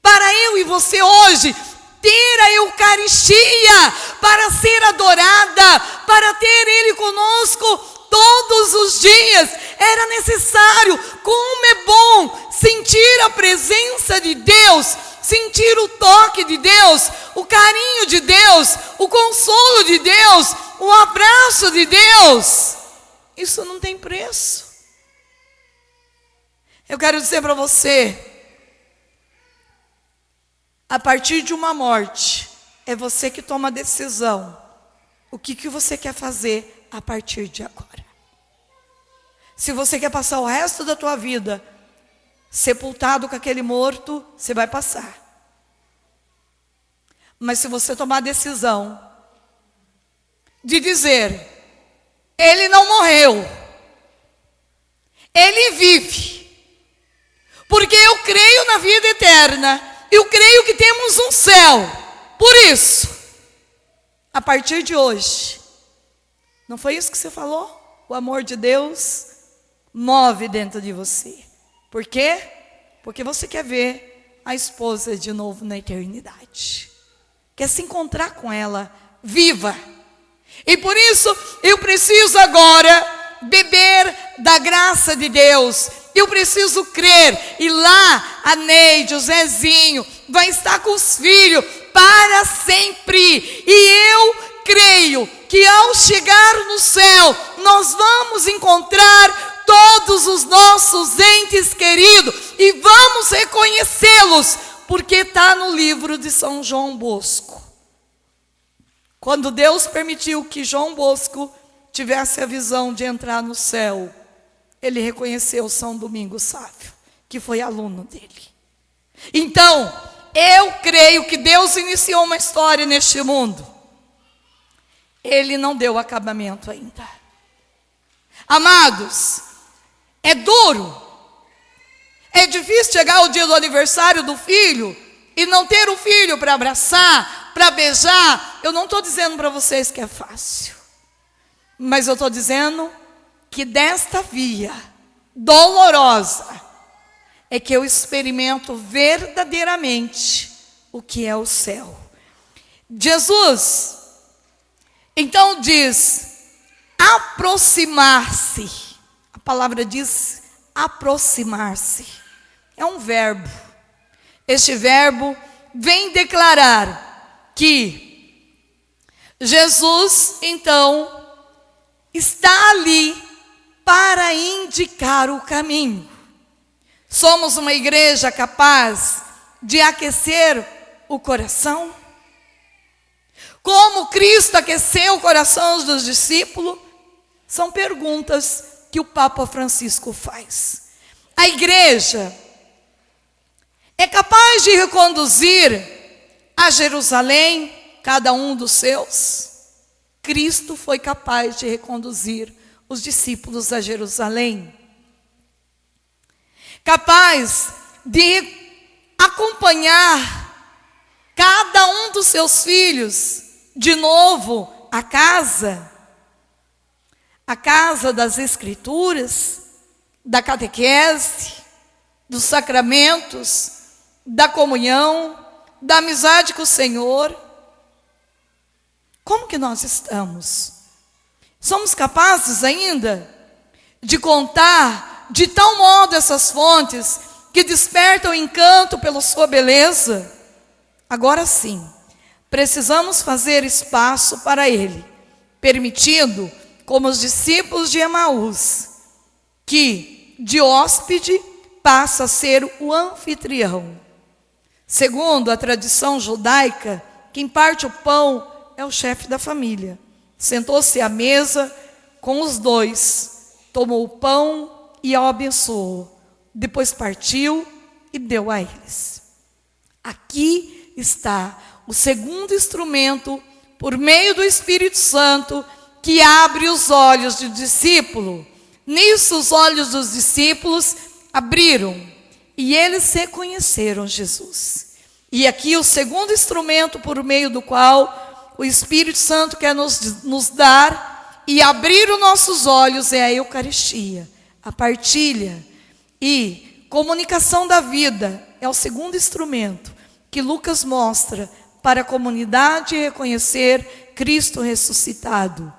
para eu e você hoje ter a Eucaristia, para ser adorada, para ter Ele conosco todos os dias. Era necessário. Como é bom sentir a presença de Deus, sentir o toque de Deus, o carinho de Deus, o consolo de Deus, o abraço de Deus. Isso não tem preço. Eu quero dizer para você, a partir de uma morte, é você que toma a decisão. O que você quer fazer a partir de agora? Se você quer passar o resto da tua vida sepultado com aquele morto, você vai passar. Mas se você tomar a decisão de dizer: ele não morreu, ele vive, porque eu creio na vida eterna, eu creio que temos um céu. Por isso, a partir de hoje, não foi isso que você falou? O amor de Deus move dentro de você. Por quê? Porque você quer ver a esposa de novo na eternidade, quer se encontrar com ela viva. E por isso eu preciso agora beber da graça de Deus. Eu preciso crer. E lá a Neide, o Zezinho, vai estar com os filhos para sempre. E eu creio que ao chegar no céu, nós vamos encontrar todos os nossos entes queridos e vamos reconhecê-los, porque está no livro de São João Bosco. Quando Deus permitiu que João Bosco tivesse a visão de entrar no céu, ele reconheceu São Domingos Sávio, que foi aluno dele. Então, eu creio que Deus iniciou uma história neste mundo. Ele não deu acabamento ainda. Amados, é duro. É difícil chegar o dia do aniversário do filho e não ter o filho para abraçar, para beijar. Eu não estou dizendo para vocês que é fácil. Mas eu estou dizendo que desta via dolorosa é que eu experimento verdadeiramente o que é o céu. Jesus, então diz, aproximar-se. A palavra diz aproximar-se. É um verbo. Este verbo vem declarar que Jesus, então, está ali para indicar o caminho. Somos uma igreja capaz de aquecer o coração? Como Cristo aqueceu o coração dos discípulos? São perguntas que o Papa Francisco faz. A igreja é capaz de reconduzir a Jerusalém cada um dos seus? Cristo foi capaz de reconduzir os discípulos a Jerusalém. Capaz de acompanhar cada um dos seus filhos de novo à casa. A casa das Escrituras, da catequese, dos sacramentos, da comunhão, da amizade com o Senhor. Como que nós estamos? Somos capazes ainda de contar de tal modo essas fontes que despertam encanto pela sua beleza? Agora sim, precisamos fazer espaço para Ele, permitindo, como os discípulos de Emaús, que de hóspede passa a ser o anfitrião. Segundo a tradição judaica, quem parte o pão é o chefe da família. Sentou-se à mesa com os dois, tomou o pão e o abençoou. Depois partiu e deu a eles. Aqui está o segundo instrumento, por meio do Espírito Santo, que abre os olhos do discípulo. Nisso os olhos dos discípulos abriram e eles reconheceram Jesus. E aqui o segundo instrumento por meio do qual o Espírito Santo quer nos dar e abrir os nossos olhos é a Eucaristia, a partilha e comunicação da vida. É o segundo instrumento que Lucas mostra para a comunidade reconhecer Cristo ressuscitado.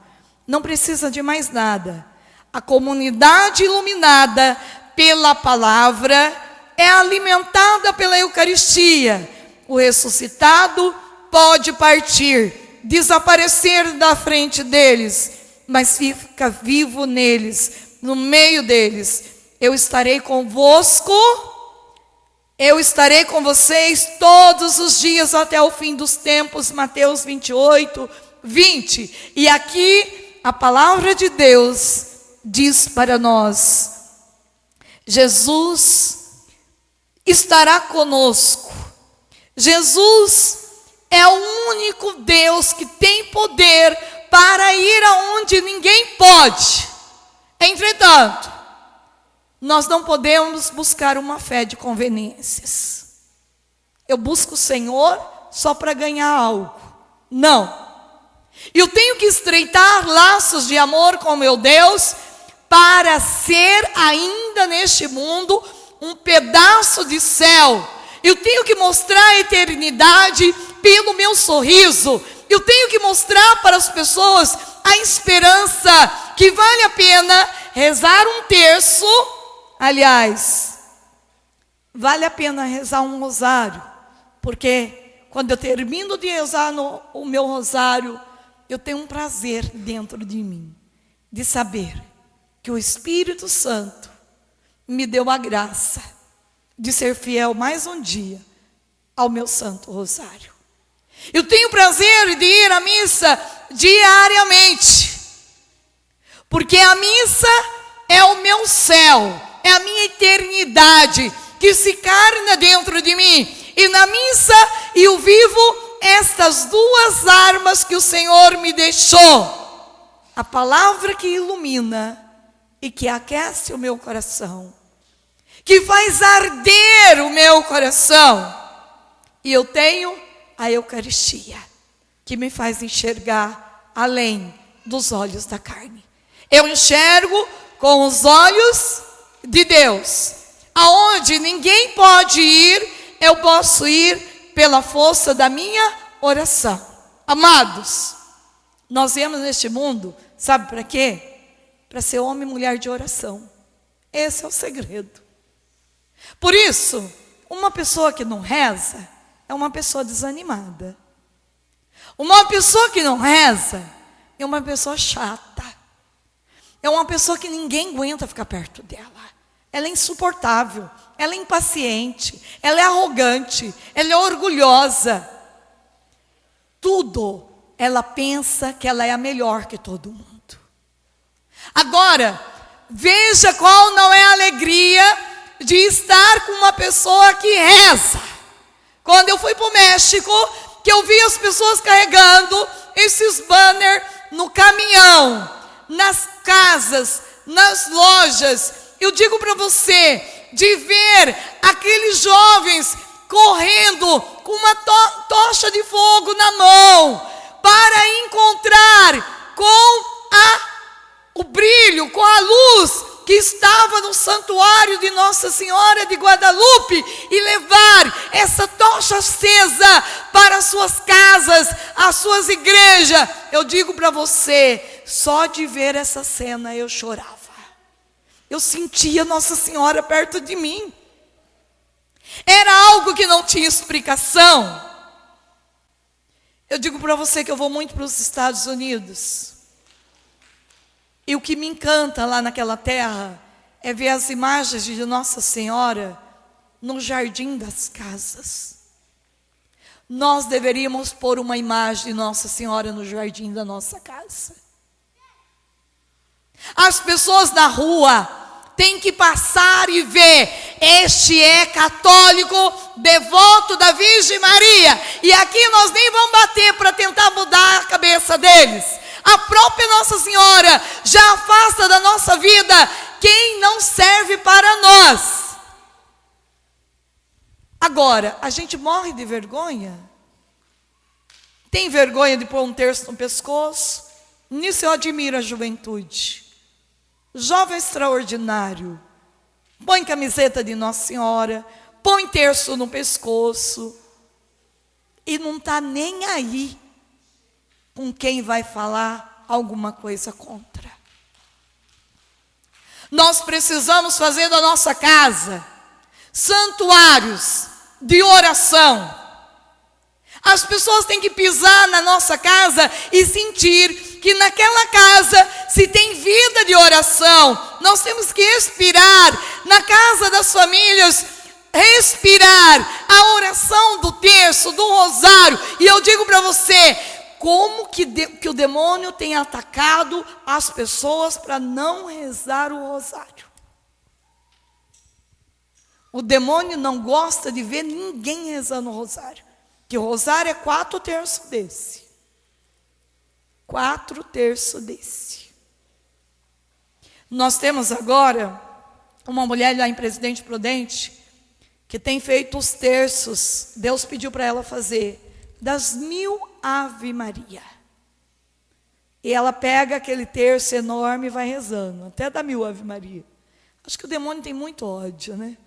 Não precisa de mais nada. A comunidade iluminada pela palavra é alimentada pela Eucaristia. O ressuscitado pode partir, desaparecer da frente deles, mas fica vivo neles, no meio deles. Eu estarei convosco, eu estarei com vocês todos os dias até o fim dos tempos. Mateus 28, 20. E aqui a palavra de Deus diz para nós: Jesus estará conosco. Jesus é o único Deus que tem poder para ir aonde ninguém pode. Entretanto, nós não podemos buscar uma fé de conveniências. Eu busco o Senhor só para ganhar algo. Não. Eu tenho que estreitar laços de amor com meu Deus para ser ainda neste mundo um pedaço de céu. Eu tenho que mostrar a eternidade pelo meu sorriso. Eu tenho que mostrar para as pessoas a esperança, que vale a pena rezar um terço. Aliás, vale a pena rezar um rosário, porque quando eu termino de rezar o meu rosário, eu tenho um prazer dentro de mim, de saber que o Espírito Santo me deu a graça de ser fiel mais um dia ao meu Santo Rosário. Eu tenho prazer de ir à missa diariamente, porque a missa é o meu céu, é a minha eternidade, que se carna dentro de mim. E na missa eu vivo estas duas armas que o Senhor me deixou: a palavra que ilumina e que aquece o meu coração, que faz arder o meu coração. E eu tenho a Eucaristia, que me faz enxergar além dos olhos da carne. Eu enxergo com os olhos de Deus. Aonde ninguém pode ir, eu posso ir pela força da minha oração. Amados, nós viemos neste mundo, sabe para quê? Para ser homem e mulher de oração. Esse é o segredo. Por isso, uma pessoa que não reza é uma pessoa desanimada. Uma pessoa que não reza é uma pessoa chata. É uma pessoa que ninguém aguenta ficar perto dela. Ela é insuportável, ela é impaciente, ela é arrogante, ela é orgulhosa. Tudo ela pensa que ela é a melhor que todo mundo. Agora, veja qual não é a alegria de estar com uma pessoa que reza. Quando eu fui para o México, que eu vi as pessoas carregando esses banners no caminhão, nas casas, nas lojas. Eu digo para você, de ver aqueles jovens correndo com uma tocha de fogo na mão, para encontrar com o brilho, com a luz que estava no santuário de Nossa Senhora de Guadalupe, e levar essa tocha acesa para as suas casas, as suas igrejas. Eu digo para você, só de ver essa cena eu chorava. Eu sentia Nossa Senhora perto de mim. Era algo que não tinha explicação. Eu digo para você que eu vou muito para os Estados Unidos. E o que me encanta lá naquela terra é ver as imagens de Nossa Senhora no jardim das casas. Nós deveríamos pôr uma imagem de Nossa Senhora no jardim da nossa casa. As pessoas na rua têm que passar e ver: este é católico, devoto da Virgem Maria. E aqui nós nem vamos bater para tentar mudar a cabeça deles. A própria Nossa Senhora já afasta da nossa vida quem não serve para nós. Agora, a gente morre de vergonha. Tem vergonha de pôr um terço no pescoço? Nisso eu admiro a juventude. Jovem extraordinário. Põe camiseta de Nossa Senhora, põe terço no pescoço e não está nem aí com quem vai falar alguma coisa contra. Nós precisamos fazer da nossa casa santuários de oração. As pessoas têm que pisar na nossa casa e sentir que naquela casa se tem vida de oração. Nós temos que respirar na casa das famílias, respirar a oração do terço, do rosário. E eu digo para você, como que o demônio tem atacado as pessoas para não rezar o rosário. O demônio não gosta de ver ninguém rezando o rosário. Que o rosário é 4 terços desse. 4 terços desse. Nós temos agora uma mulher lá em Presidente Prudente que tem feito os terços. Deus pediu para ela fazer das 1000 Ave Maria. E ela pega aquele terço enorme e vai rezando, até da 1000 Ave Maria. Acho que o demônio tem muito ódio, né?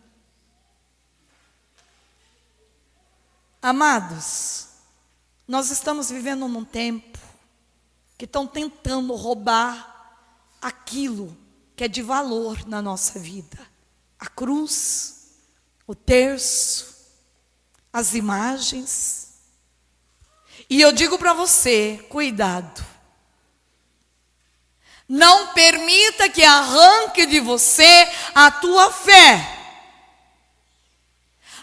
Amados, Nós estamos vivendo num tempo que estão tentando roubar aquilo que é de valor na nossa vida. A cruz, o terço, as imagens. E eu digo para você, cuidado. Não permita que arranque de você a tua fé.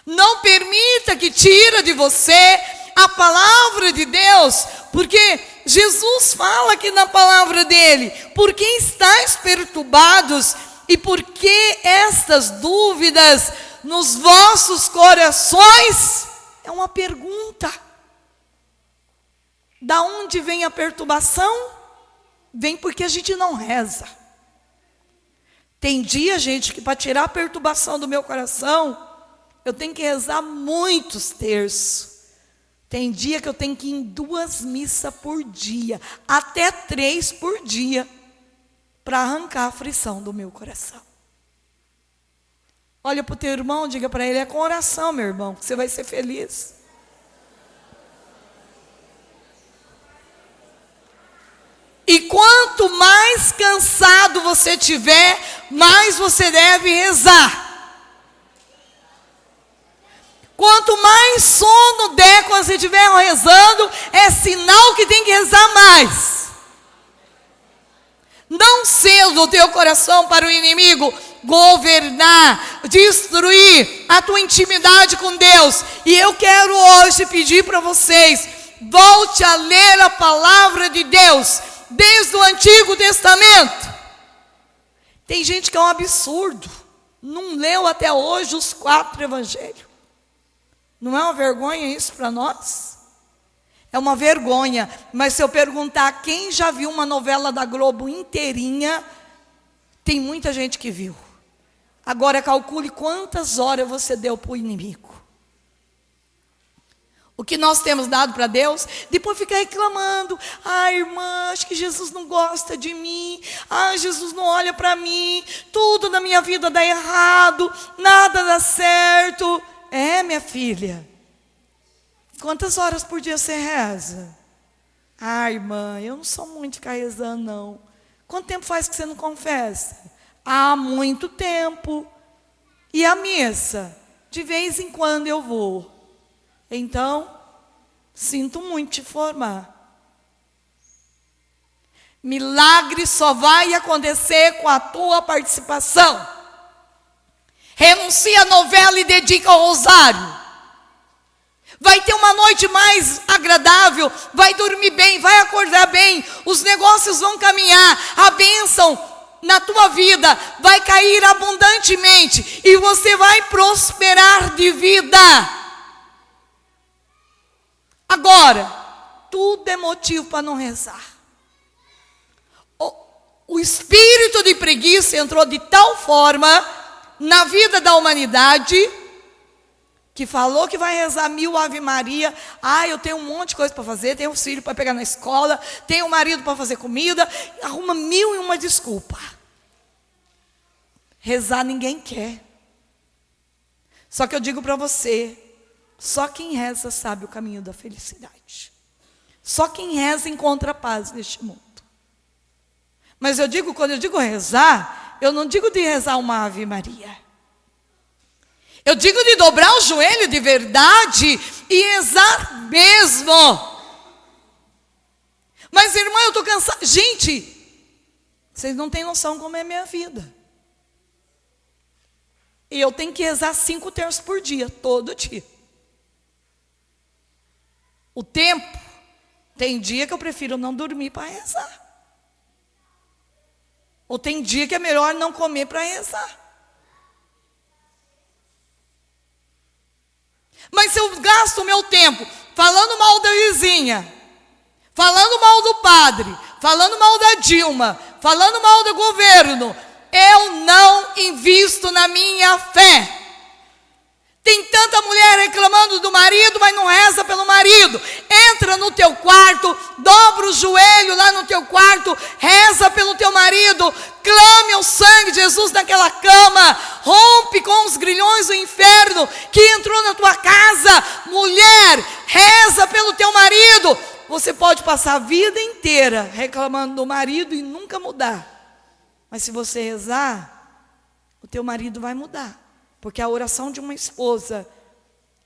Não permita que tire de você a palavra de Deus, porque Jesus fala aqui na palavra dele: por que estáis perturbados e por que estas dúvidas nos vossos corações? É uma pergunta. Da onde vem a perturbação? Vem porque a gente não reza. Tem dia, gente, que para tirar a perturbação do meu coração, eu tenho que rezar muitos terços. Tem dia que eu tenho que ir em 2 missas por dia, até 3 por dia, para arrancar a aflição do meu coração. Olha para o teu irmão, diga para ele: é com oração, meu irmão, que você vai ser feliz. E quanto mais cansado você tiver, mais você deve rezar. Quanto mais sono der quando você estiver rezando, é sinal que tem que rezar mais. Não ceda o teu coração para o inimigo governar, destruir a tua intimidade com Deus. E eu quero hoje pedir para vocês: volte a ler a palavra de Deus, desde o Antigo Testamento. Tem gente que é um absurdo, não leu até hoje os 4 evangelhos. Não é uma vergonha isso para nós? É uma vergonha. Mas se eu perguntar quem já viu uma novela da Globo inteirinha, tem muita gente que viu. Agora calcule quantas horas você deu para o inimigo. O que nós temos dado para Deus, depois fica reclamando: ai, irmã, acho que Jesus não gosta de mim, ai, Jesus não olha para mim, tudo na minha vida dá errado, nada dá certo. É, minha filha, quantas horas por dia você reza? Ai, irmã, eu não sou muito de ficar rezando, não. Quanto tempo faz que você não confessa? Há muito tempo. E a missa? De vez em quando eu vou. Então, sinto muito te formar. Milagre só vai acontecer com a tua participação. Renuncia à novela e dedica ao rosário. Vai ter uma noite mais agradável, vai dormir bem, vai acordar bem, os negócios vão caminhar, a bênção na tua vida vai cair abundantemente e você vai prosperar de vida. Agora, tudo é motivo para não rezar. O espírito de preguiça entrou de tal forma na vida da humanidade, que falou que vai rezar 1000 Ave Maria. Ah, eu tenho um monte de coisa para fazer, tenho os filhos para pegar na escola, tenho o marido para fazer comida, arruma 1001 desculpa. Rezar ninguém quer. Só que eu digo para você, só quem reza sabe o caminho da felicidade. Só quem reza encontra paz neste mundo. Mas eu digo, quando eu digo rezar, eu não digo de rezar uma Ave Maria. Eu digo de dobrar o joelho de verdade e rezar mesmo. Mas, irmã, eu estou cansada. Gente, vocês não têm noção como é a minha vida. E eu tenho que rezar 5 terços por dia, todo dia. O tempo, tem dia que eu prefiro não dormir para rezar. Ou tem dia que é melhor não comer para rezar. Mas se eu gasto o meu tempo falando mal da vizinha, falando mal do padre, falando mal da Dilma, falando mal do governo, eu não invisto na minha fé. Tem tanta mulher reclamando do marido, mas não reza pelo marido. Entra no teu quarto, dobra o joelho lá no teu quarto, reza pelo teu marido, clame ao sangue de Jesus naquela cama, rompe com os grilhões do inferno que entrou na tua casa. Mulher, reza pelo teu marido. Você pode passar a vida inteira reclamando do marido e nunca mudar. Mas se você rezar, o teu marido vai mudar. Porque a oração de uma esposa,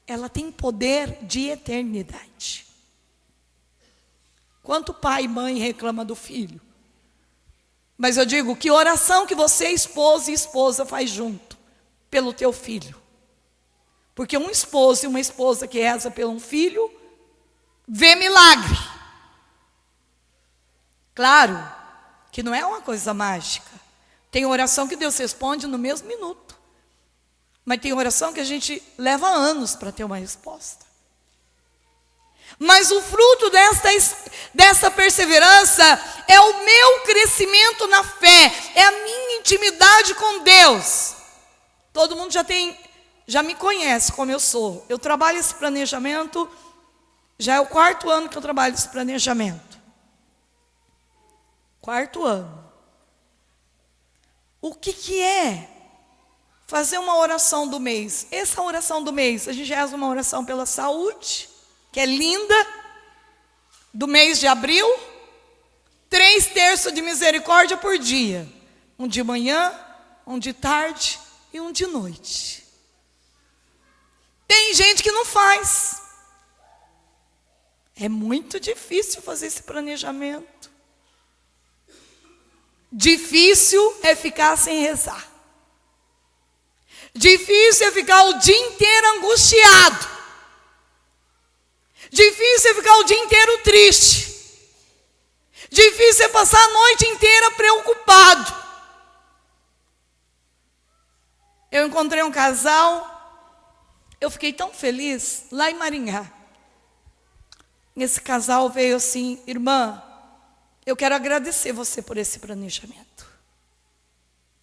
ela tem poder de eternidade. Quanto pai e mãe reclama do filho? Mas eu digo, que oração que você, esposa e esposa, faz junto pelo teu filho? Porque um esposo e uma esposa que reza pelo um filho, vê milagre. Claro que não é uma coisa mágica. Tem oração que Deus responde no mesmo minuto. Mas tem oração que a gente leva anos para ter uma resposta. Mas o fruto dessa perseverança é o meu crescimento na fé, é a minha intimidade com Deus. Todo mundo já me conhece como eu sou. Eu trabalho esse planejamento, já é o 4º ano que eu trabalho esse planejamento. 4º ano. O que é fazer uma oração do mês? Essa oração do mês, a gente reza uma oração pela saúde, que é linda, do mês de abril, 3 terços de misericórdia por dia. Um de manhã, um de tarde e um de noite. Tem gente que não faz. É muito difícil fazer esse planejamento. Difícil é ficar sem rezar. Difícil é ficar o dia inteiro angustiado. Difícil é ficar o dia inteiro triste. Difícil é passar a noite inteira preocupado. Eu encontrei um casal, eu fiquei tão feliz, lá em Maringá. Esse casal veio assim: irmã, eu quero agradecer você por esse planejamento.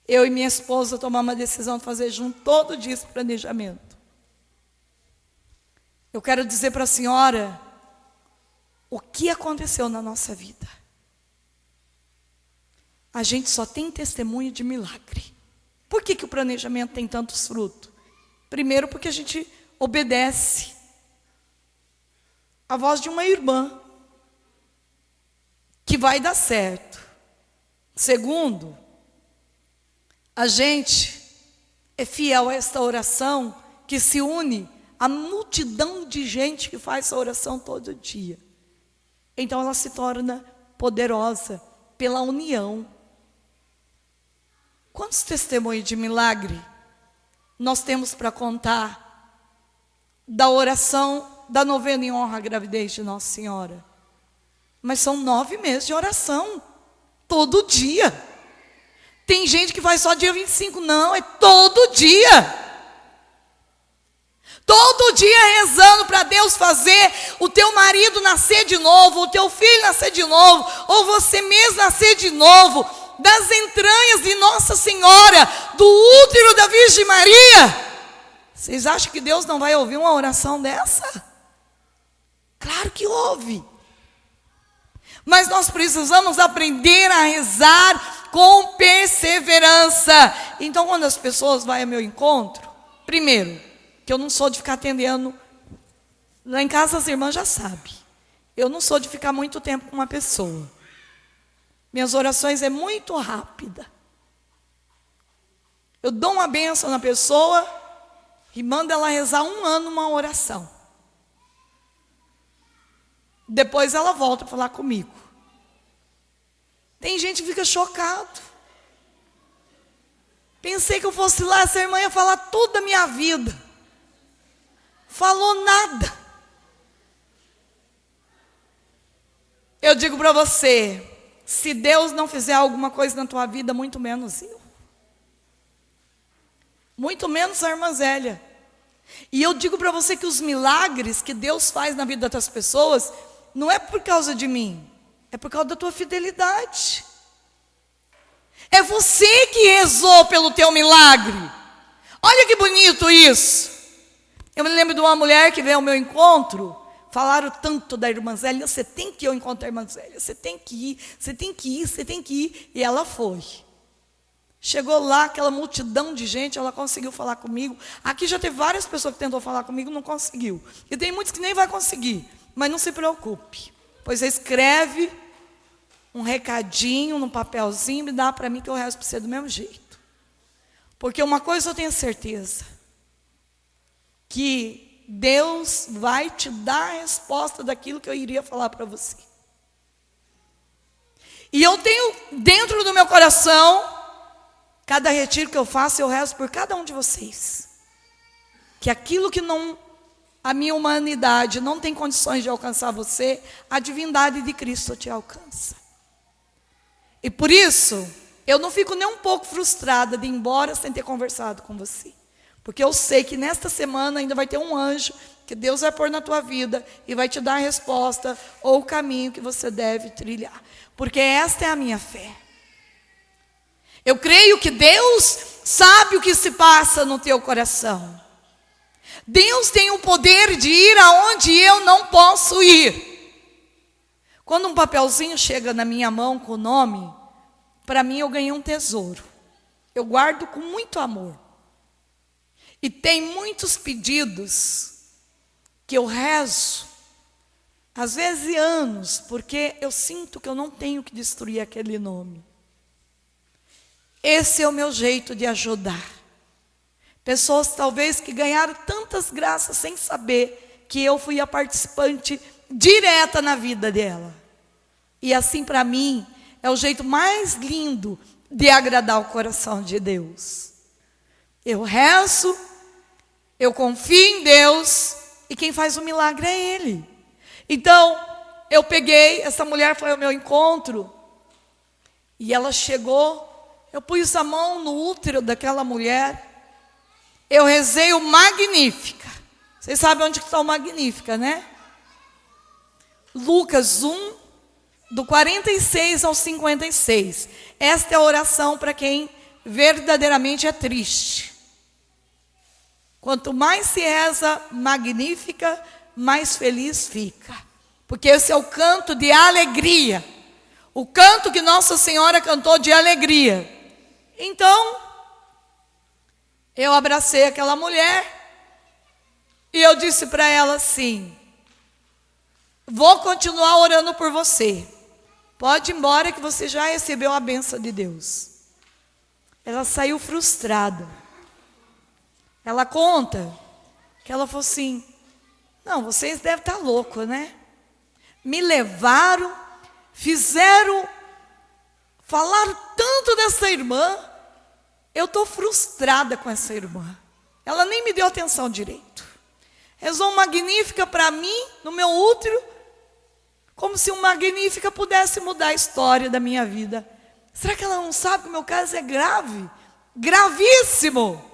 Eu e minha esposa tomamos uma decisão de fazer junto todo dia esse planejamento. Eu quero dizer para a senhora o que aconteceu na nossa vida. A gente só tem testemunho de milagre. Por que o planejamento tem tantos frutos? Primeiro, porque a gente obedece a voz de uma irmã, que vai dar certo. Segundo, a gente é fiel a esta oração, que se une à multidão de gente que faz essa oração todo dia. Então ela se torna poderosa pela união. Quantos testemunhos de milagre nós temos para contar da oração da novena em honra à gravidez de Nossa Senhora? Mas são 9 meses de oração, todo dia. Tem gente que faz só dia 25, não, é todo dia. Todo dia rezando para Deus fazer o teu marido nascer de novo, o teu filho nascer de novo, ou você mesmo nascer de novo, das entranhas de Nossa Senhora, do útero da Virgem Maria. Vocês acham que Deus não vai ouvir uma oração dessa? Claro que ouve. Mas nós precisamos aprender a rezar com perseverança. Então, quando as pessoas vão ao meu encontro, primeiro, que eu não sou de ficar atendendo, lá em casa as irmãs já sabem, eu não sou de ficar muito tempo com uma pessoa. Minhas orações é muito rápida. Eu dou uma bênção na pessoa e mando ela rezar 1 ano uma oração. Depois ela volta a falar comigo. Tem gente que fica chocado. Pensei que eu fosse lá, essa irmã ia falar tudo da minha vida. Falou nada. Eu digo para você, se Deus não fizer alguma coisa na tua vida, muito menos eu. Muito menos a irmã Zélia. E eu digo para você que os milagres que Deus faz na vida das pessoas, não é por causa de mim, é por causa da tua fidelidade. É você que rezou pelo teu milagre. Olha que bonito isso. Eu me lembro de uma mulher que veio ao meu encontro. Falaram tanto da irmã Zélia, você tem que ir ao encontro da irmã Zélia, você tem que ir, você tem que ir, você tem que ir. E ela foi. Chegou lá, aquela multidão de gente, ela conseguiu falar comigo. Aqui já teve várias pessoas que tentou falar comigo, não conseguiu. E tem muitos que nem vai conseguir, mas não se preocupe. Pois você escreve um recadinho num papelzinho e dá para mim que eu rezo para você do mesmo jeito. Porque uma coisa eu tenho certeza, que Deus vai te dar a resposta daquilo que eu iria falar para você. E eu tenho dentro do meu coração, cada retiro que eu faço, eu rezo por cada um de vocês. Que aquilo que não, a minha humanidade não tem condições de alcançar você, a divindade de Cristo te alcança. E por isso, eu não fico nem um pouco frustrada de ir embora sem ter conversado com você. Porque eu sei que nesta semana ainda vai ter um anjo que Deus vai pôr na tua vida e vai te dar a resposta ou o caminho que você deve trilhar. Porque esta é a minha fé. Eu creio que Deus sabe o que se passa no teu coração. Deus tem o poder de ir aonde eu não posso ir. Quando um papelzinho chega na minha mão com o nome, para mim eu ganhei um tesouro. Eu guardo com muito amor. E tem muitos pedidos que eu rezo, às vezes anos, porque eu sinto que eu não tenho que destruir aquele nome. Esse é o meu jeito de ajudar. Pessoas talvez que ganharam tantas graças sem saber que eu fui a participante direta na vida dela. E assim para mim é o jeito mais lindo de agradar o coração de Deus. Eu rezo, eu confio em Deus e quem faz o milagre é Ele. Então, eu peguei, essa mulher foi ao meu encontro e ela chegou, eu pus a mão no útero daquela mulher, eu rezei o Magnífica. Vocês sabem onde está o Magnífica, né? Lucas 1, do 46 ao 56. Esta é a oração para quem verdadeiramente é triste. Quanto mais se reza Magnífica, mais feliz fica. Porque esse é o canto de alegria. O canto que Nossa Senhora cantou de alegria. Então, eu abracei aquela mulher e eu disse para ela assim: vou continuar orando por você. Pode ir embora que você já recebeu a bênção de Deus. Ela saiu frustrada. Ela conta que ela falou assim: não, vocês devem estar loucos, né? Me levaram, falaram tanto dessa irmã, eu estou frustrada com essa irmã. Ela nem me deu atenção direito. Rezou um Magnífica para mim, no meu útero, como se um Magnífica pudesse mudar a história da minha vida. Será que ela não sabe que o meu caso é grave? Gravíssimo!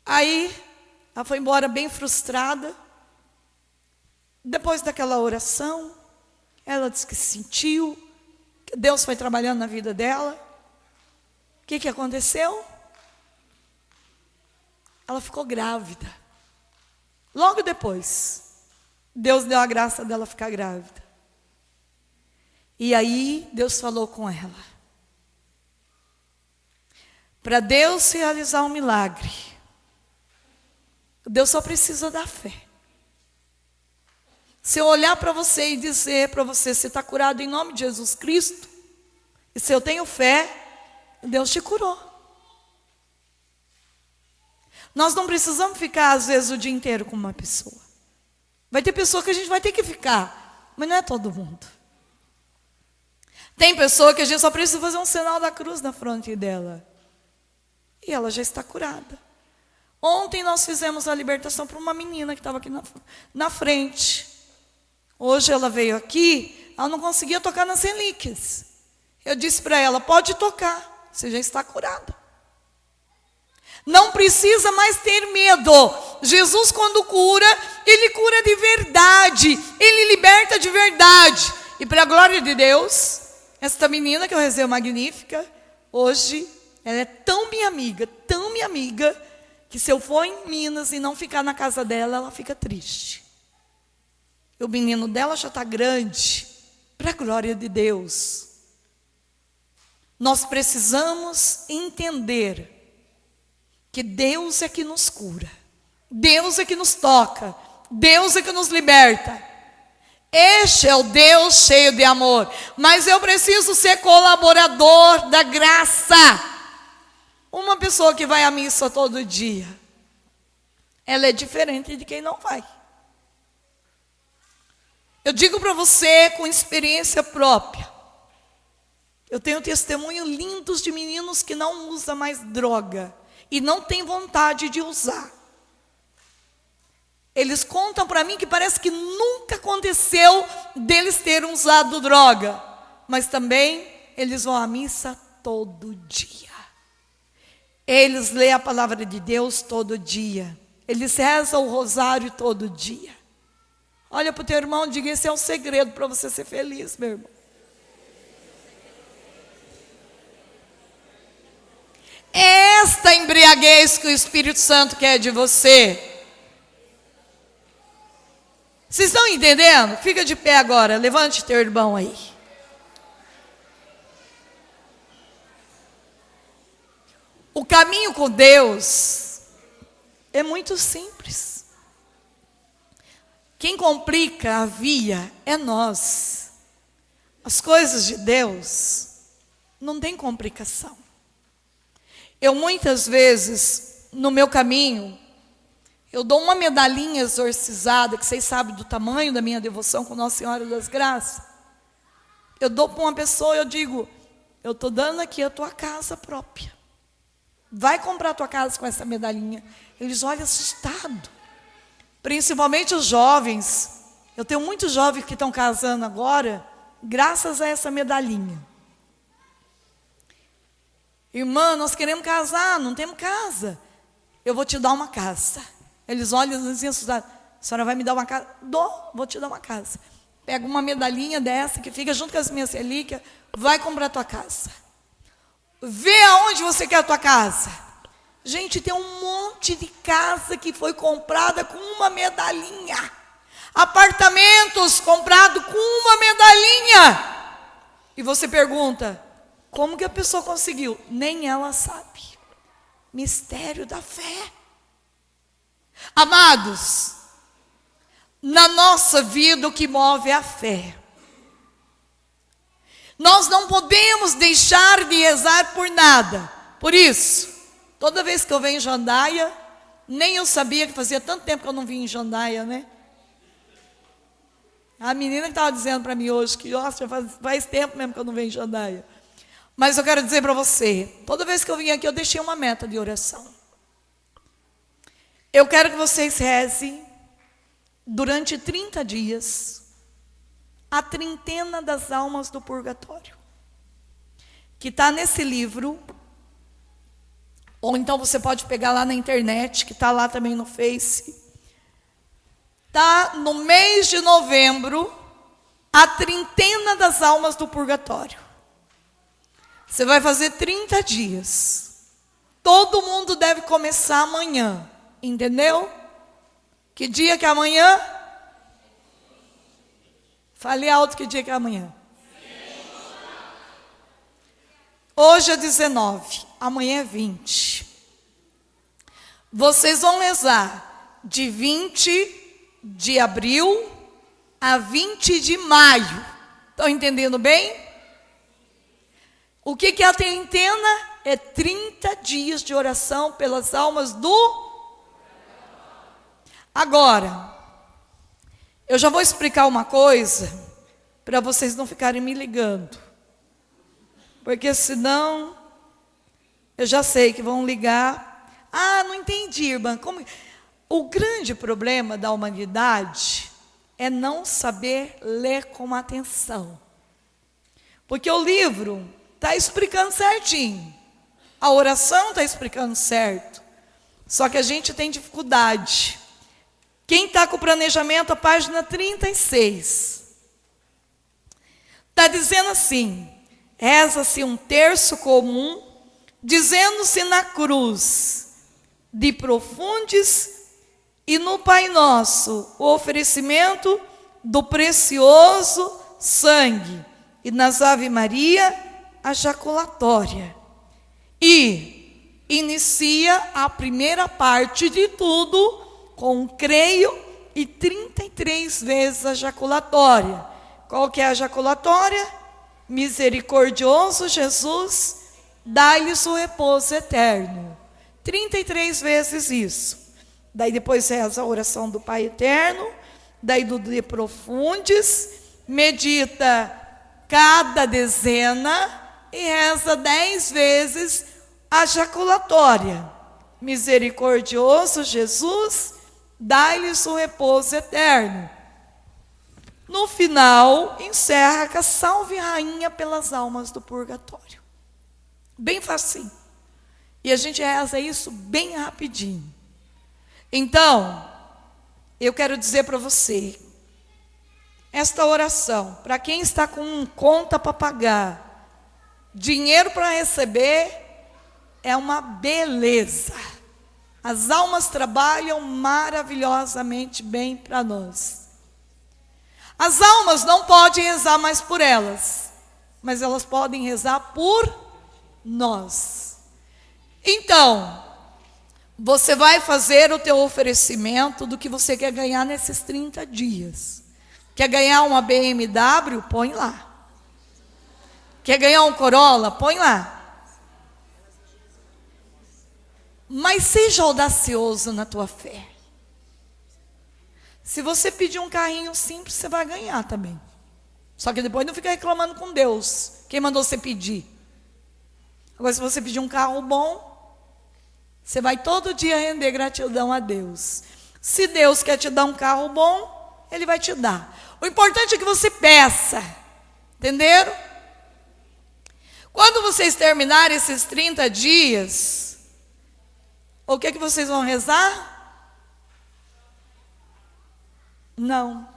Aí, ela foi embora bem frustrada. Depois daquela oração, ela disse que sentiu, que Deus foi trabalhando na vida dela. O que aconteceu? Ela ficou grávida. Logo depois, Deus deu a graça dela ficar grávida. E aí, Deus falou com ela. Para Deus realizar um milagre, Deus só precisa da fé. Se eu olhar para você e dizer para você: você está curado em nome de Jesus Cristo, e se eu tenho fé, Deus te curou. Nós não precisamos ficar às vezes o dia inteiro com uma pessoa. Vai ter pessoa que a gente vai ter que ficar, mas não é todo mundo. Tem pessoa que a gente só precisa fazer um sinal da cruz na fronte dela, e ela já está curada. Ontem nós fizemos a libertação para uma menina que estava aqui na frente. Hoje ela veio aqui, ela não conseguia tocar nas relíquias. Eu disse para ela: pode tocar, você já está curada. Não precisa mais ter medo. Jesus, quando cura, Ele cura de verdade. Ele liberta de verdade. E para a glória de Deus, esta menina que eu rezei Magnífica, hoje, ela é tão minha amiga, que se eu for em Minas e não ficar na casa dela, ela fica triste. E o menino dela já está grande, para a glória de Deus. Nós precisamos entender que Deus é que nos cura, Deus é que nos toca, Deus é que nos liberta. Este é o Deus cheio de amor, mas eu preciso ser colaborador da graça. Uma pessoa que vai à missa todo dia, ela é diferente de quem não vai. Eu digo para você com experiência própria, eu tenho testemunho lindos de meninos que não usam mais droga e não têm vontade de usar. Eles contam para mim que parece que nunca aconteceu deles terem usado droga, mas também eles vão à missa todo dia. Eles leem a palavra de Deus todo dia. Eles rezam o rosário todo dia. Olha para o teu irmão e diga, esse é um segredo para você ser feliz, meu irmão. É esta embriaguez que o Espírito Santo quer de você. Vocês estão entendendo? Fica de pé agora, levante teu irmão aí. O caminho com Deus é muito simples. Quem complica a via é nós. As coisas de Deus não tem complicação. Eu muitas vezes, no meu caminho, eu dou uma medalhinha exorcizada, que vocês sabem do tamanho da minha devoção com Nossa Senhora das Graças. Eu dou para uma pessoa e eu digo, eu estou dando aqui a tua casa própria. Vai comprar a tua casa com essa medalhinha. Eles olham assustados. Principalmente os jovens. Eu tenho muitos jovens que estão casando agora, graças a essa medalhinha. Irmã, nós queremos casar, não temos casa. Eu vou te dar uma casa. Eles olham assim assustados. A senhora vai me dar uma casa? Vou te dar uma casa. Pega uma medalhinha dessa, que fica junto com as minhas relíquias, vai comprar a tua casa. Vê aonde você quer a tua casa. Gente, tem um monte de casa que foi comprada com uma medalhinha. Apartamentos comprados com uma medalhinha. E você pergunta, como que a pessoa conseguiu? Nem ela sabe. Mistério da fé. Amados, na nossa vida o que move é a fé. Nós não podemos deixar de rezar por nada. Por isso, toda vez que eu venho em Jandaia, nem eu sabia que fazia tanto tempo que eu não vim em Jandaia, né? A menina que estava dizendo para mim hoje que, nossa, faz tempo mesmo que eu não venho em Jandaia. Mas eu quero dizer para você, toda vez que eu vim aqui, eu deixei uma meta de oração. Eu quero que vocês rezem durante 30 dias, a trintena das almas do purgatório, que está nesse livro, ou então você pode pegar lá na internet, que está lá também no Face. Está no mês de novembro, a trintena das almas do purgatório. Você vai fazer 30 dias. Todo mundo deve começar amanhã, entendeu? Que dia que é amanhã? Fale alto, que dia que é amanhã? Hoje é 19, amanhã é 20. Vocês vão rezar de 20 de abril a 20 de maio. Estão entendendo bem? O que é a trintena? É 30 dias de oração pelas almas do... Agora, eu já vou explicar uma coisa, para vocês não ficarem me ligando. Porque senão, eu já sei que vão ligar. Ah, não entendi, irmã. Como... O grande problema da humanidade é não saber ler com atenção. Porque o livro está explicando certinho. A oração está explicando certo. Só que a gente tem dificuldade. Quem está com o planejamento, a página 36. Está dizendo assim, reza-se um terço comum, dizendo-se na cruz, de profundis, e no Pai Nosso, o oferecimento do precioso sangue, e nas Ave Maria, a jaculatória. E inicia a primeira parte de tudo com um creio e 33 vezes a jaculatória. Qual que é a jaculatória? Misericordioso Jesus, dai-lhes o repouso eterno. 33 vezes isso. Daí depois reza a oração do Pai Eterno, daí do De Profundis, medita cada dezena e reza 10 vezes a jaculatória. Misericordioso Jesus, dai-lhes o repouso eterno. No final, encerra com a Salve Rainha pelas almas do purgatório. Bem facinho. E a gente reza isso bem rapidinho. Então, eu quero dizer para você, esta oração, para quem está com conta para pagar, dinheiro para receber, é uma beleza. As almas trabalham maravilhosamente bem para nós. As almas não podem rezar mais por elas, mas elas podem rezar por nós. Então, você vai fazer o teu oferecimento do que você quer ganhar nesses 30 dias. Quer ganhar uma BMW? Põe lá. Quer ganhar um Corolla? Põe lá. Mas seja audacioso na tua fé. Se você pedir um carrinho simples, você vai ganhar também. Só que depois não fica reclamando com Deus. Quem mandou você pedir? Agora, se você pedir um carro bom, você vai todo dia render gratidão a Deus. Se Deus quer te dar um carro bom, Ele vai te dar. O importante é que você peça. Entenderam? Quando vocês terminarem esses 30 dias, o que é que vocês vão rezar? Não.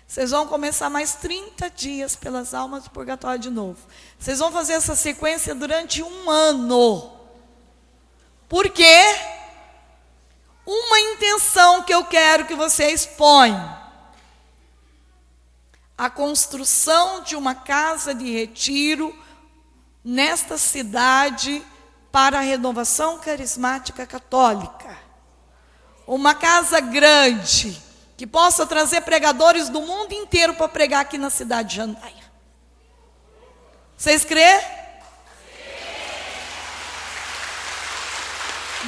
Vocês vão começar mais 30 dias pelas almas do purgatório de novo. Vocês vão fazer essa sequência durante 1 ano. Por quê? Uma intenção que eu quero que vocês ponham: a construção de uma casa de retiro nesta cidade para a renovação carismática católica. Uma casa grande, que possa trazer pregadores do mundo inteiro para pregar aqui na cidade de Jandaia. Vocês crêem?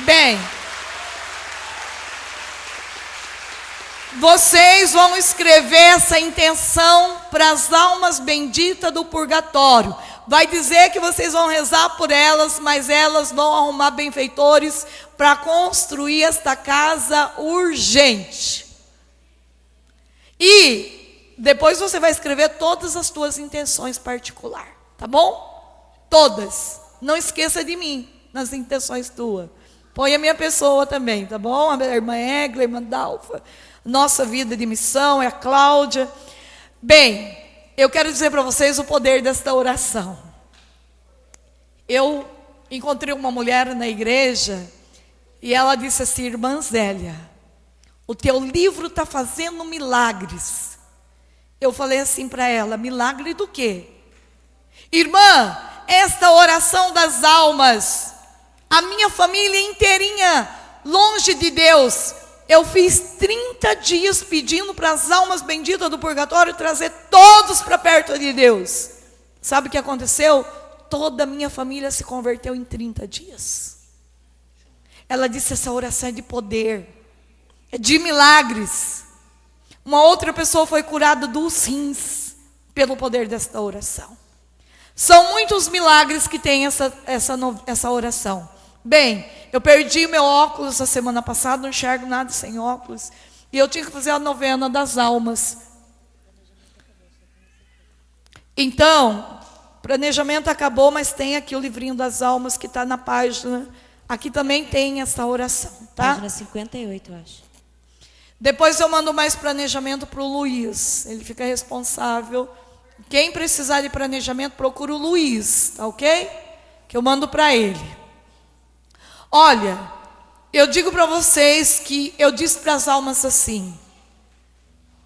Bem, vocês vão escrever essa intenção para as almas benditas do purgatório. Vai dizer que vocês vão rezar por elas, mas elas vão arrumar benfeitores para construir esta casa urgente. E depois você vai escrever todas as tuas intenções particulares, tá bom? Todas. Não esqueça de mim nas intenções tuas. Põe a minha pessoa também, tá bom? A irmã Egla, a irmã Dalfa. Nossa vida de missão é a Cláudia. Bem, eu quero dizer para vocês o poder desta oração. Eu encontrei uma mulher na igreja e ela disse assim: irmã Zélia, o teu livro está fazendo milagres. Eu falei assim para ela: milagre do quê? Irmã, esta oração das almas, a minha família inteirinha, longe de Deus, eu fiz 30 dias pedindo para as almas benditas do purgatório trazer todos para perto de Deus. Sabe o que aconteceu? Toda a minha família se converteu em 30 dias. Ela disse: essa oração é de poder, é de milagres. Uma outra pessoa foi curada dos rins pelo poder desta oração. São muitos milagres que tem essa oração. Bem, eu perdi meu óculos a semana passada, não enxergo nada sem óculos. E eu tinha que fazer a novena das almas. Então, planejamento acabou, mas tem aqui o livrinho das almas que está na página. Aqui também tem essa oração, tá? Página 58, eu acho. Depois eu mando mais planejamento para o Luiz. Ele fica responsável. Quem precisar de planejamento, procura o Luiz, tá ok? Que eu mando para ele. Olha, eu digo para vocês que eu disse para as almas assim: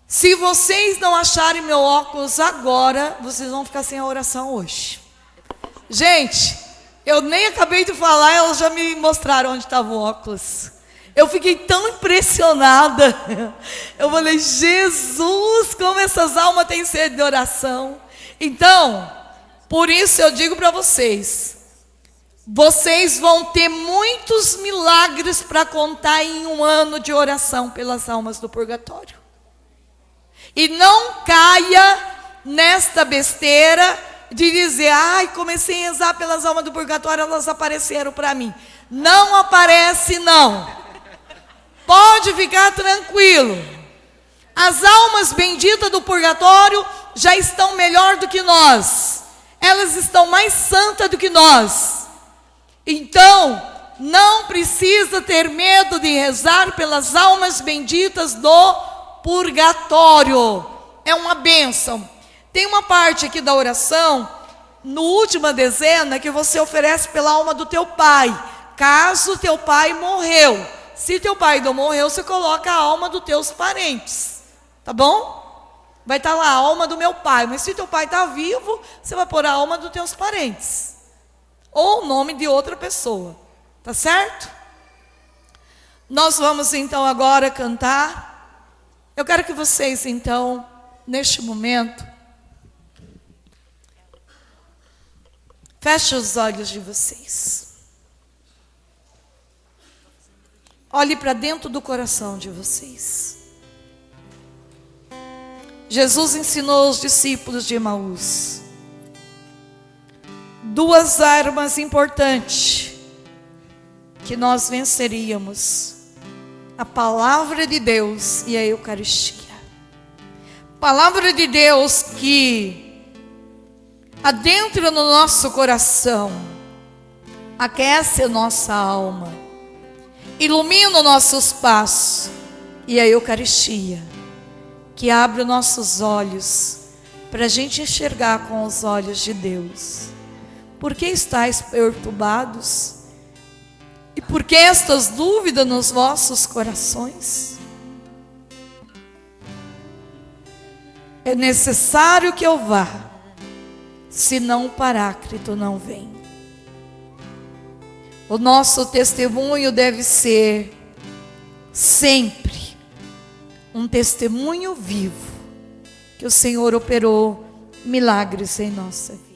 se vocês não acharem meu óculos agora, vocês vão ficar sem a oração hoje. Gente, eu nem acabei de falar, elas já me mostraram onde estava o óculos. Eu fiquei tão impressionada. Eu falei: Jesus, como essas almas têm sede de oração. Então, por isso eu digo para vocês: vocês vão ter muitos milagres para contar em um ano de oração pelas almas do purgatório. E não caia nesta besteira de dizer: ai, comecei a rezar pelas almas do purgatório, elas apareceram para mim. Não aparece, não. Pode ficar tranquilo. As almas benditas do purgatório já estão melhor do que nós. Elas estão mais santas do que nós. Então, não precisa ter medo de rezar pelas almas benditas do purgatório. É uma bênção. Tem uma parte aqui da oração, no última dezena, que você oferece pela alma do teu pai, caso teu pai morreu. Se teu pai não morreu, você coloca a alma dos teus parentes, tá bom? Vai estar lá a alma do meu pai, mas se teu pai está vivo, você vai pôr a alma dos teus parentes, ou o nome de outra pessoa, tá certo? Nós vamos então agora cantar. Eu quero que vocês então, neste momento, fechem os olhos de vocês. Olhe para dentro do coração de vocês. Jesus ensinou os discípulos de Emaús duas armas importantes que nós venceríamos: a palavra de Deus e a Eucaristia. Palavra de Deus que adentra no nosso coração, aquece a nossa alma, ilumina os nossos passos, e a Eucaristia, que abre os nossos olhos, para a gente enxergar com os olhos de Deus. Por que estáis perturbados? E por que estas dúvidas nos vossos corações? É necessário que eu vá, senão o Paráclito não vem. O nosso testemunho deve ser sempre um testemunho vivo que o Senhor operou milagres em nossa vida.